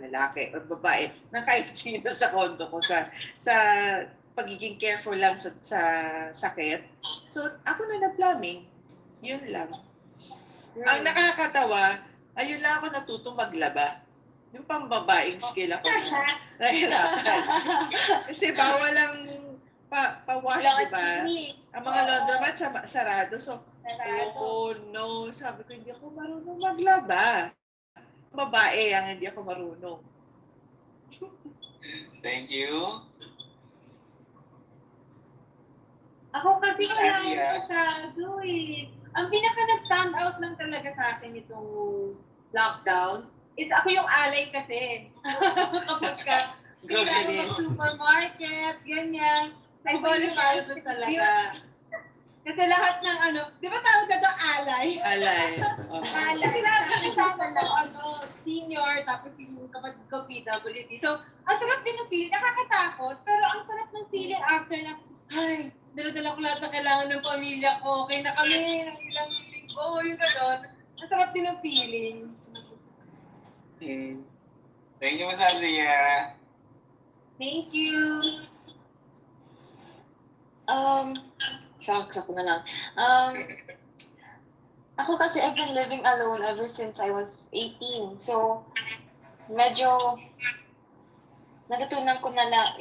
lalaki o babae ng kahit sino sa kondo ko sa pagiging careful lang sa sakit. So, ako na nag-plumbing. Yun lang. Ang nakakatawa, ayun lang ako natutong maglaba. Yung pang babaeng skill ako nahirapan. Kasi bawal ang pa-wash, diba? Ang mga laundromat sarado. So, no. Sabi ko, hindi ako marunong maglaba. Babae ang hindi ako marunong. Thank you. Ako kasi wala masyado Ang pinaka nag-stand out lang talaga sa akin itong lockdown is ako yung alay kasi. Kapag Grocery. Supermarket, ganyan. I volunteer talaga. Kasi lahat ng di ba tawag na ito alay? Alay. Kasi lahat ng kasama senior, tapos yung kapag ko PWD. So, ang sarap din ng feeling. Nakakatakot, pero ang sarap ng feeling after na, dala-dala ko lahat na kailangan ng pamilya ko. Okay na kami, ilang linggo, yung gano'n. Ang sarap din ng feeling. Thank you, Mas Andrea. Thank you. Shucks, ako na lang. Ako kasi I've been living alone ever since I was 18. So, medyo natutunan ko na,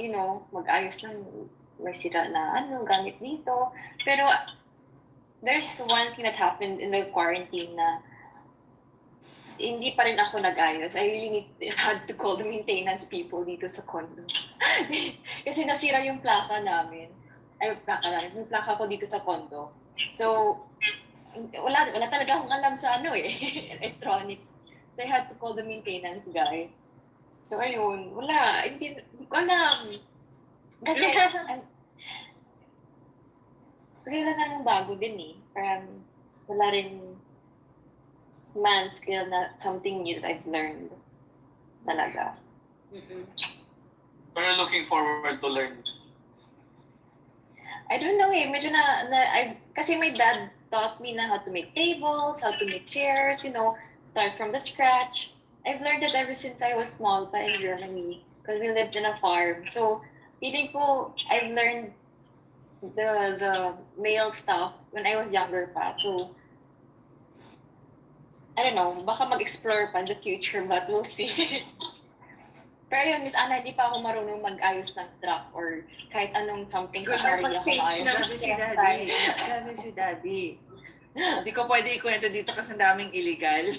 mag-ayos ng may sira na gamit dito. Pero there's one thing that happened in the quarantine na hindi pa rin ako nag-ayos. I really had to call the maintenance people dito sa condo. Kasi nasira yung plaka namin. Yung plaka ko dito sa condo. So, wala talaga akong alam sa electronics. So, I had to call the maintenance guy. So, ayun, hindi ko alam. Kasi wala namang bago din eh. Parang wala rin man skill na something new that I've learned. Talaga. Pero looking forward to learn. I don't know eh. Medyo kasi my dad taught me na how to make tables, how to make chairs, start from the scratch. I've learned it ever since I was small pa in Germany because we lived in a farm. So, feeling ko, I've learned the male stuff when I was younger pa. So, I don't know, baka mag-explore pa in the future, but we'll see. Pero yun, Miss Anna, hindi pa ako marunong mag-ayos ng truck or kahit anong something sa car niya ako maayos. Grabe si Daddy. Hindi ko pwede ikwento dito kasi ang daming illegal.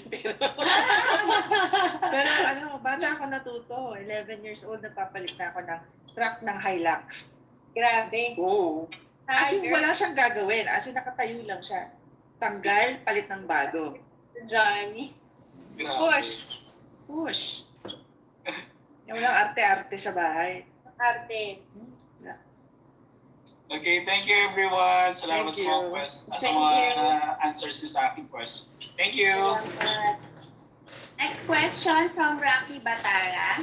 Pero bata ako natuto. 11 years old, nagpapalit na ako ng truck ng Hilux. Grabe. Oo. As in, wala siyang gagawin. As in, nakatayo lang siya. Tanggal, palit ng bago. Johnny. Push. Walang arte-arte sa bahay. Arte. Okay, thank you everyone. Salamat Thank sa mga you. questions, sa mga answers niyo sa aking questions. Thank you. Next question from Rocky Batara.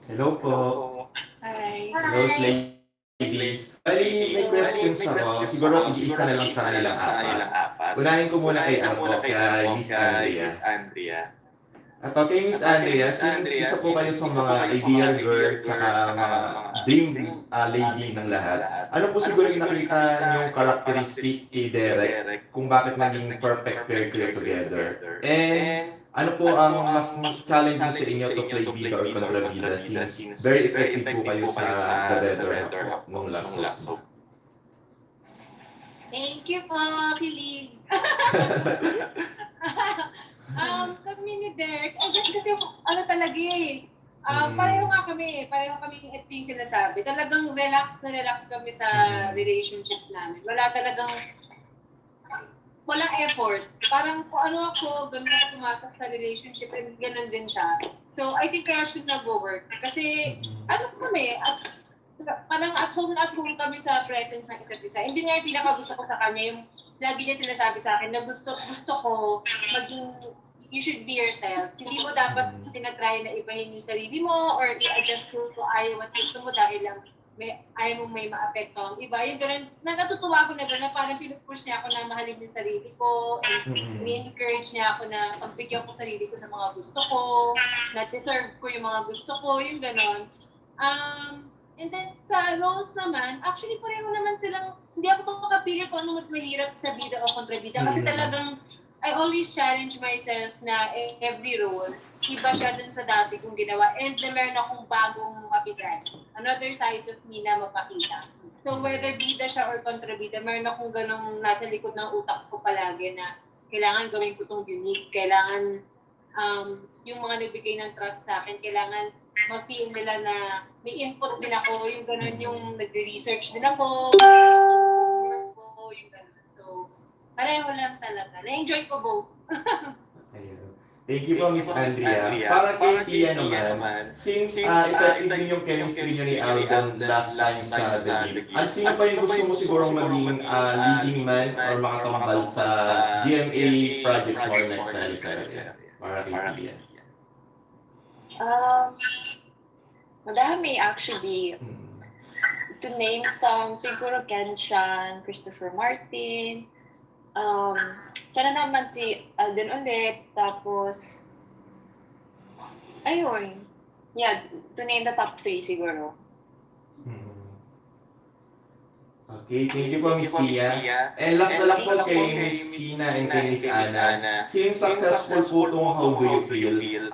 Hello po. Hi. Hello, ladies. Bali, may questions ako. Siguro isa na lang sa kanilang apat. Unahin ko muna kay Miss Andrea. At kay Miss Andrea, since isa po kayo sa mga ideal girl tsaka mga dream lady ng lahat, ano po siguro yung nakita niyong characteristic kay Derek kung bakit naging perfect pair kayo together? And ano po ang mas challenging sa inyo to play bida or kontrabida since very effective po kayo sa the better half po nung last song? Thank you po, Kilig. Kami ni Derek, I guess kasi talaga eh. Pareho kami ito yung sinasabi. Talagang relax kami sa relationship namin. Walang effort. Parang kung ano ako, ganun ako pumasok sa relationship and ganun din siya. So, I think kaya siya nag-work. Kasi, parang at home kami sa presence ng isa't isa. Hindi nga yung pinakagusto ko sa kanya, yung lagi niya sinasabi sa akin na gusto ko maging, you should be yourself. Hindi mo dapat tinatry na ibahin yung sarili mo or i-adjust kung ayaw at gusto mo dahil lang ayaw mong may maapekto ang iba. Yung gano'n, natutuwa ako na gano'n, parang pinupush niya ako na mahalin yung sarili ko, ni-encourage niya ako na pagbigyan ko sarili ko sa mga gusto ko, na deserve ko yung mga gusto ko, yung gano'n. And then sa roles naman, actually pareho naman silang, hindi ako makapili kung ano mas mahirap sa bida o kontrabida. Kasi talagang, I always challenge myself na every role, iba siya dun sa dati kong ginawa. And na meron akong bagong mabigay. Another side of me na mapakita. So whether bida siya or kontrabida, meron akong ganong nasa likod ng utak ko palagi na kailangan gawin ko itong unique. Kailangan yung mga nagbigay ng trust sa akin, kailangan ma-feel nila na may input din ako, yung gano'n yung nagre-research din ako, work ko, yung gano'n. So, pareho lang talaga. Na-enjoy ko both. Thank you po, Miss Andrea. Para kay Thia naman, since ito din yung chemistry niyo ni Alden last time sa The Game, sino pa yung gusto mo sigurong maging leading man or makatambal sa GMA projects mo next time sa para kay Thia? Madami actually. To name some, siguro Kenshan, Christopher Martin, sana naman si Alden ulit, tapos, ayun, yeah, to name the top 3 siguro. Okay, thank you po, Miss Thia. And last na lang po kay Miss Chynna and kay Miss Anna. Since successful po itong How Do You Feel, do you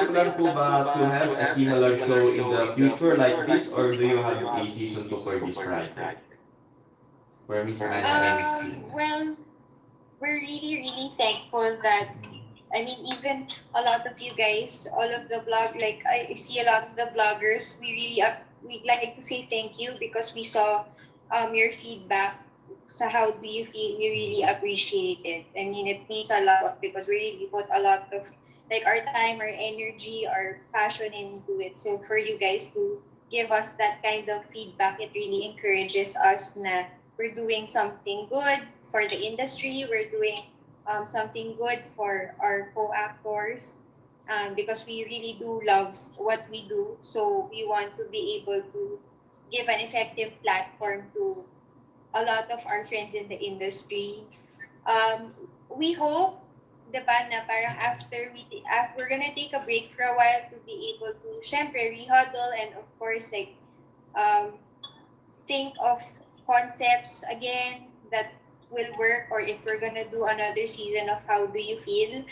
plan po ba to have a similar show in the future like this, or do you have a season 2 for this project? For Miss Anna and Miss Chynna. Well, we're really thankful that I mean, even a lot of you guys, all of the blog, like I see a lot of the bloggers, we like to say thank you because we saw your feedback. So how do you feel? We really appreciate it. I mean, it means a lot because we really put a lot of like our time, our energy, our passion into it. So for you guys to give us that kind of feedback, it really encourages us na we're doing something good for the industry. We're doing something good for our co-actors because we really do love what we do. So we want to be able to give an effective platform to a lot of our friends in the industry. We hope, diba, na parang after we're gonna take a break for a while to be able to, syempre, rehuddle and of course, like, think of concepts again that will work, or if we're gonna do another season of How Do You Feel.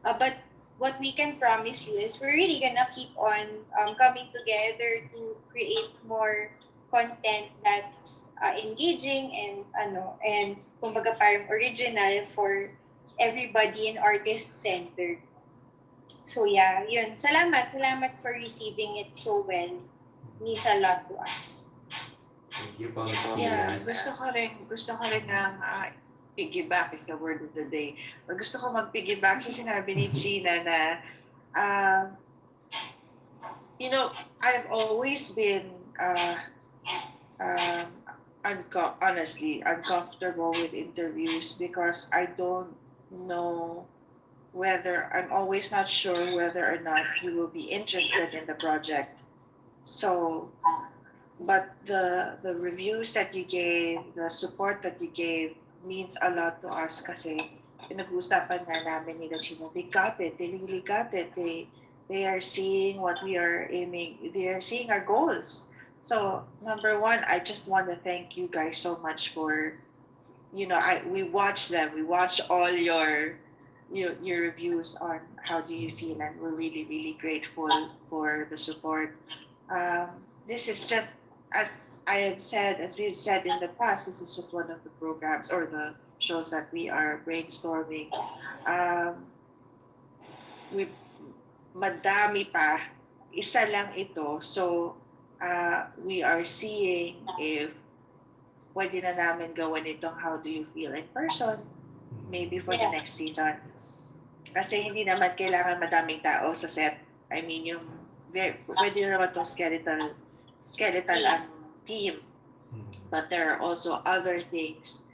But what we can promise you is we're really gonna keep on coming together to create more content that's engaging and kumbaga parang original for everybody in Artist Center. So yeah, yun. Salamat for receiving it so well. Means a lot to us. Thank you po, Miss Yeah, Chynna. gusto ko rin ng piggyback is the word of the day. Gusto ko mag-piggyback sa sinabi ni Chynna na, I've always been honestly uncomfortable with interviews because I don't know I'm always not sure whether or not you will be interested in the project. So, but the reviews that you gave, the support that you gave means a lot to us kasi pinag-uusapan nga namin ni Chynna. They got it. They really got it. They are seeing what we are aiming. They are seeing our goals. So number one, I just want to thank you guys so much for, we watch them. We watch all your reviews on How Do You Feel, and we're really, really grateful for the support. This is just, as we've said in the past, this is just one of the programs or the shows that we are brainstorming. Madami pa, isa lang ito. So, we are seeing if pwede na namin gawin itong How Do You Feel in person, maybe for the next season. Kasi hindi naman kailangan madaming tao sa set. I mean, pwede naman itong skeletal ang team, but there are also other things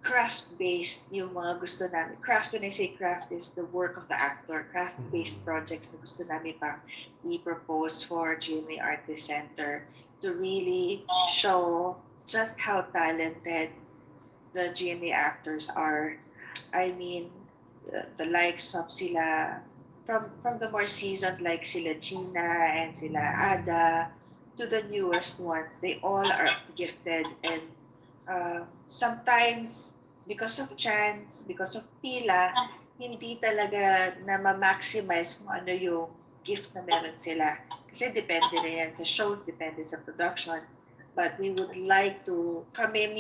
craft-based yung mga gusto namin. Craft, when I say craft, is the work of the actor. Craft-based projects na gusto namin pang i-propose for GMA Artist Center to really show just how talented the GMA actors are. I mean, the likes of sila from the more seasoned like sila Chynna and sila Ada to the newest ones, they all are gifted, and sometimes because of chance, because of pila, hindi talaga na ma-maximize kung ano yung gift na meron sila. Kasi depende na yan sa shows, depende sa production. But we would like to, kami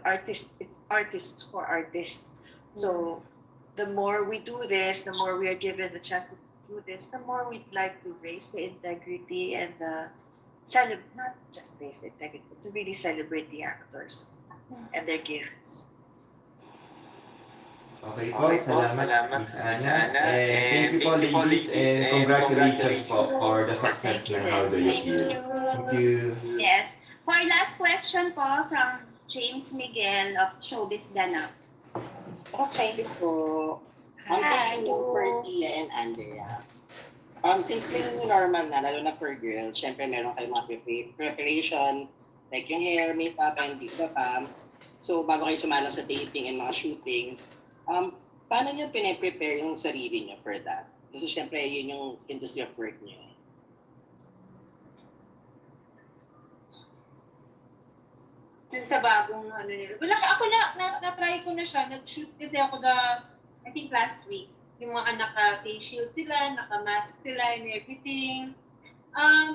artists for artists. So the more we do this, the more we are given the chance to do this, the more we'd like to raise the integrity and not just raise the integrity, but to really celebrate the actors and their gifts. Okay po, salamat Miss Anna. And thank you po, ladies, and congratulations po for the success ng How Do You Feel. Thank you. Yes. For last question po from James Miguel of Showbiz Ganap. Okay po. Question po for Thia and Andrea. Since may new normal na, lalo na for girls, syempre meron kayong mga preparation, like yung hair, makeup, and iba pa. So, bago kayo sumalang sa taping and mga shootings, paano nyo pinaprepare yung sarili nyo for that? Kasi syempre, yun yung industry of work nyo. dun sa bagong ano nila. Wala, ako na-try ko na siya. Nag-shoot kasi ako I think last week. Yung mga naka-face shield sila, naka-mask sila and everything.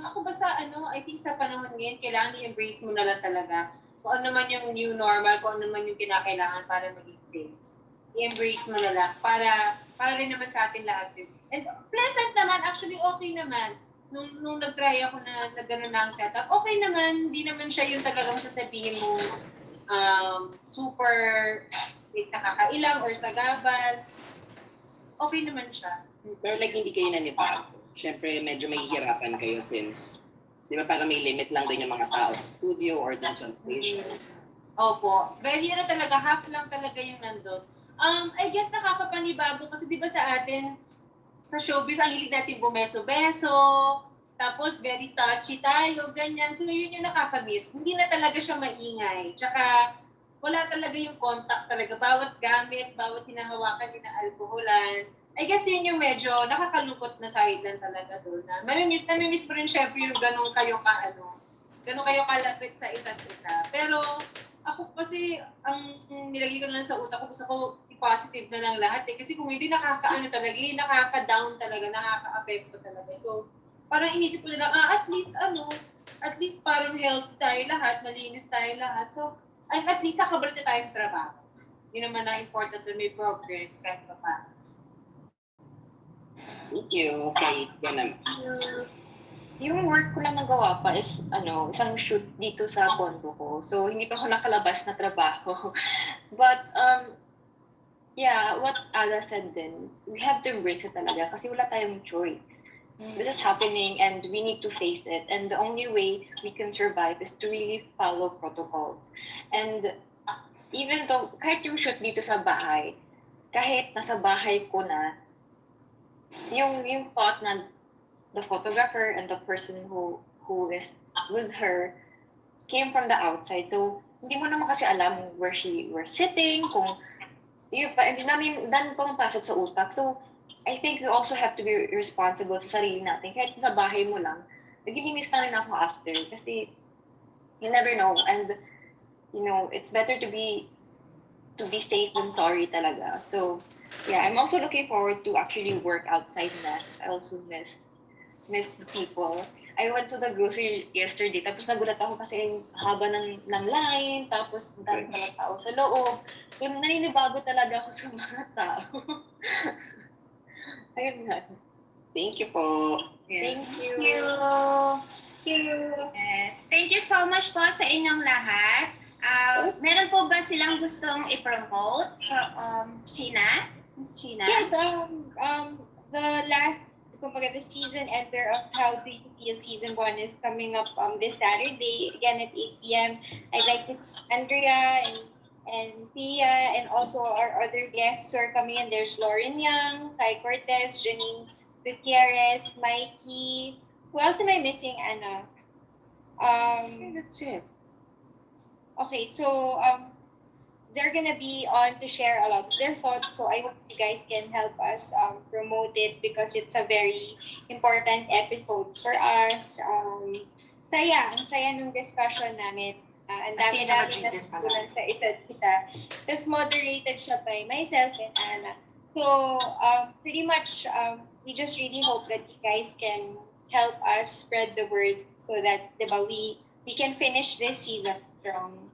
Ako basta I think sa panahon ngayon, kailangan i-embrace mo na lang talaga. Kung ano man yung new normal, kung ano man yung kinakailangan para maging safe. I-embrace mo na lang para rin naman sa atin lahat yun. And pleasant naman, actually okay naman. Nung nag-try ako na gano'n na ang setup, okay naman, hindi naman siya yung talagang sasabihin mo super nakakailang or sagabal. Okay naman siya. Pero like hindi kayo nanibago. Siyempre medyo mahihirapan kayo since, di ba parang may limit lang din yung mga tao sa studio or dun sa location. Opo. Very talaga, half lang talaga yung nandun. I guess nakakapanibago kasi di ba sa atin, sa showbiz, ang hilig natin bumeso-beso, tapos very touchy tayo, ganyan. So yun yung nakakamiss. Hindi na talaga siya maingay. Tsaka wala talaga yung contact talaga. Bawat gamit, bawat hinahawakan, alkoholan. I guess yun yung medyo nakakalungkot na side lang talaga doon. Namimiss mo rin syempre yung ganun kayo kalapit sa isa't isa. Pero ako kasi, ang nilagay ko na lang sa utak ko, gusto ko i-positive na lang lahat eh. Kasi kung hindi nakaka-down talaga, nakaka-apekto talaga. So, parang inisip ko na lang, at least parang healthy tayo lahat, malinis tayo lahat. So, at least nakabalik na tayo sa trabaho. Yun naman ang important doon, may progress kahit pa pa. Thank you. Okay, yan naman. Yung work ko lang nagawa pa is isang shoot dito sa condo ko. So hindi pa ako nakalabas na trabaho. But yeah, what Ada said then, we have to embrace it talaga kasi wala tayong choice. This is happening and we need to face it. And the only way we can survive is to really follow protocols. And even though, kahit yung shoot dito sa bahay, kahit nasa bahay ko na, yung thought na the photographer and the person who is with her came from the outside. So, hindi mo naman kasi alam where we're sitting, kung yun pa, hindi namin pumapasok sa utak. So, I think we also have to be responsible sa sarili natin. Kahit sa bahay mo lang, naglilinis na rin ako after. Kasi, you never know. And, it's better to be safe than sorry talaga. So, yeah, I'm also looking forward to actually work outside na. Because I also miss the people. I went to the grocery yesterday, tapos nagulat ako kasi yung haba ng line, tapos dami pala tao sa loob. So, naninibago talaga ako sa mga tao. Ayun nga. Thank you po. Thank you. Yes. Thank you so much po sa inyong lahat. Meron po ba silang gustong i-promote? Chynna? Miss Chynna? Yes, the season ender of How Do You Feel Season 1 is coming up this Saturday, again at 8 p.m. I'd like to Andrea and Thia and also our other guests who are coming in. There's Lauren Young, Kai Cortez, Janine Gutierrez, Mikey. Who else am I missing, Anna? That's it. Okay, so they're gonna be on to share a lot of their thoughts. So I hope you guys can help us promote it because it's a very important episode for us. Ang saya nung discussion namin. Ang dami natutunan sa isa't isa. Tapos moderated siya by myself and Anna. So pretty much we just really hope that you guys can help us spread the word so that diba, we can finish this season strong.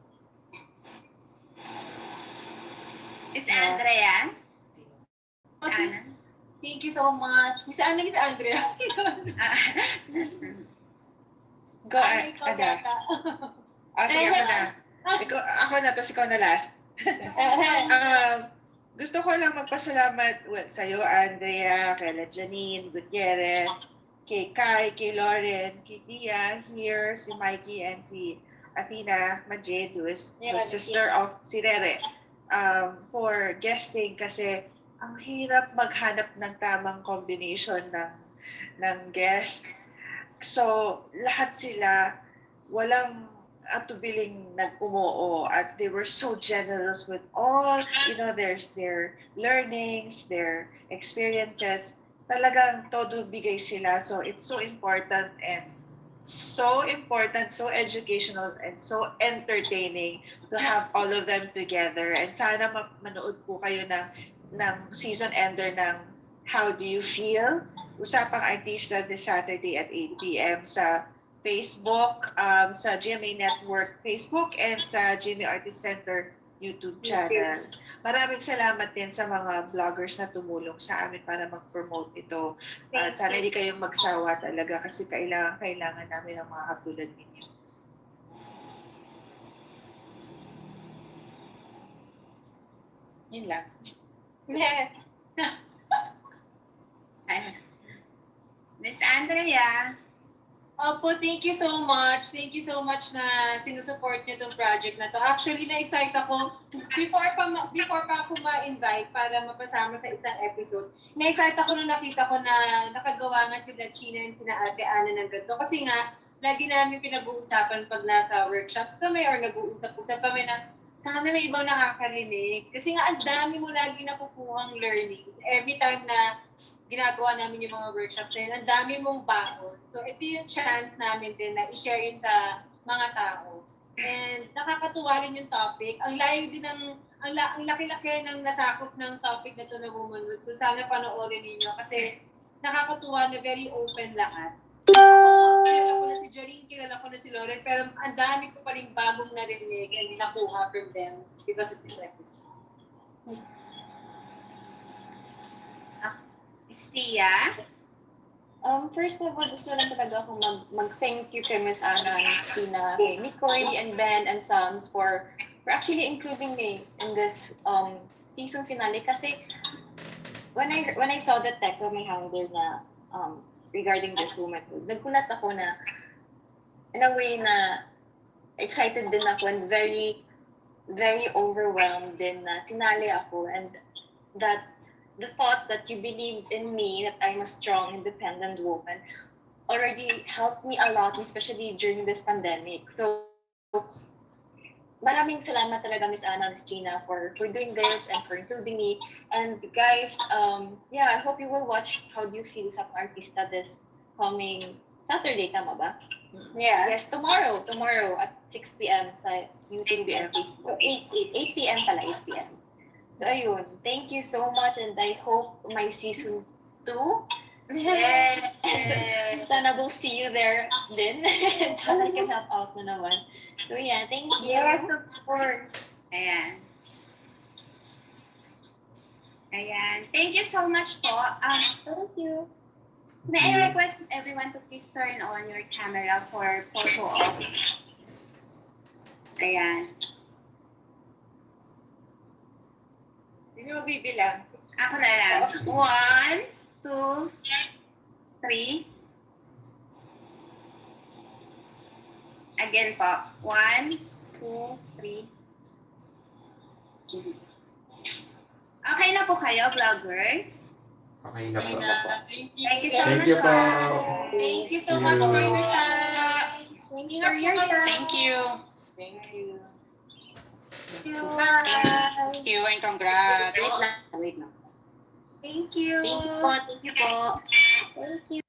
Miss Andrea? Anna? Thank you so much. Miss Andrea. Go, Ada. Sige, ako na. Ako na, tapos ikaw na last. Gusto ko lang magpasalamat sa'yo, Andrea, kay Janine Gutierrez, kay Kai, kay Lauren, kay Thia, here, si Mikey, and si Athena Majid, who is the sister of si Rere, for guesting kasi ang hirap maghanap ng tamang combination ng guests. So, lahat sila, walang atubiling nag-umoo at they were so generous with all, their learnings, their experiences. Talagang todo bigay sila. So, it's so important and so important, so educational, and so entertaining to have all of them together. And sana manood po kayo ng season ender ng How Do You Feel? Usapang Artista this Saturday at 8 p.m. sa Facebook, sa GMA Network Facebook, and sa GMA Artist Center YouTube channel. Maraming salamat din sa mga vloggers na tumulong sa amin para mag-promote ito. At sana hindi kayong magsawa talaga kasi kailangan namin ng mga katulad ninyo. Yun lang. Miss Andrea. Opo, thank you so much. Thank you so much na sinusupport niyo tong project na to. Actually, na-excite ako before pa ako ma-invite para mapasama sa isang episode. Na-excite ako nung nakita ko na nakagawa nga sila Chynna and sina Ate Ana ng ganito. Kasi nga, lagi namin pinag-uusapan pag nasa workshops kami or nag-uusap-usap kami na sana may ibang nakakarinig. Kasi nga, ang dami mo lagi nakukuhang learnings. Every time na ginagawa namin yung mga workshops na yun, ang dami mong baon. So, ito yung chance namin din na i-share yun sa mga tao. And nakakatuwa rin yung topic. Ang layo din ang laki-laki ng nasakop ng topic na ito na womanhood. So, sana panoorin ninyo kasi nakakatuwa na very open lahat. Kilala ko na si Jolene, kilala ko na si Lauren, pero ang dami ko pa rin bagong narinig and nakuha from them because of this episode. Thia. First of all, gusto lang talaga ako mag-thank you kay Miss Ana, Miss Chynna, kay Mikoy, and Ben, and Sams for actually including me in this season finale. Kasi when I saw the text of my calendar na regarding this womanhood, nagkulat ako na in a way na excited din ako and very, very overwhelmed din na sinali ako, and that the thought that you believed in me, that I'm a strong, independent woman, already helped me a lot, especially during this pandemic. So, maraming salamat talaga, Miss Ana, Miss Chynna, for doing this and for including me. And guys, I hope you will watch How Do You Feel sa Artista this coming Saturday, tama ba? Yeah. Yes, tomorrow at 6 p.m. sa YouTube and Facebook. 8 p.m. pala, 8 p.m. So ayun, thank you so much, and I hope my season 2. Sana we'll see you there din. Sana I can help out na naman. So yeah, thank you. Yes, of course. Ayan. Thank you so much po. Thank you. May I request everyone to please turn on your camera for photo op. Ayan. Sino magbibilang? Ako na lang. 1, 2, 3. Again po. 1, 2, 3. Okay na po kayo, vloggers? Okay na po. Thank you so Thank much. you po. Thank you so much for your time. Thank you for your time. Thank you. Thank you. Thank you and congrats. Wait lang. Thank you. Thank you po. Thank you.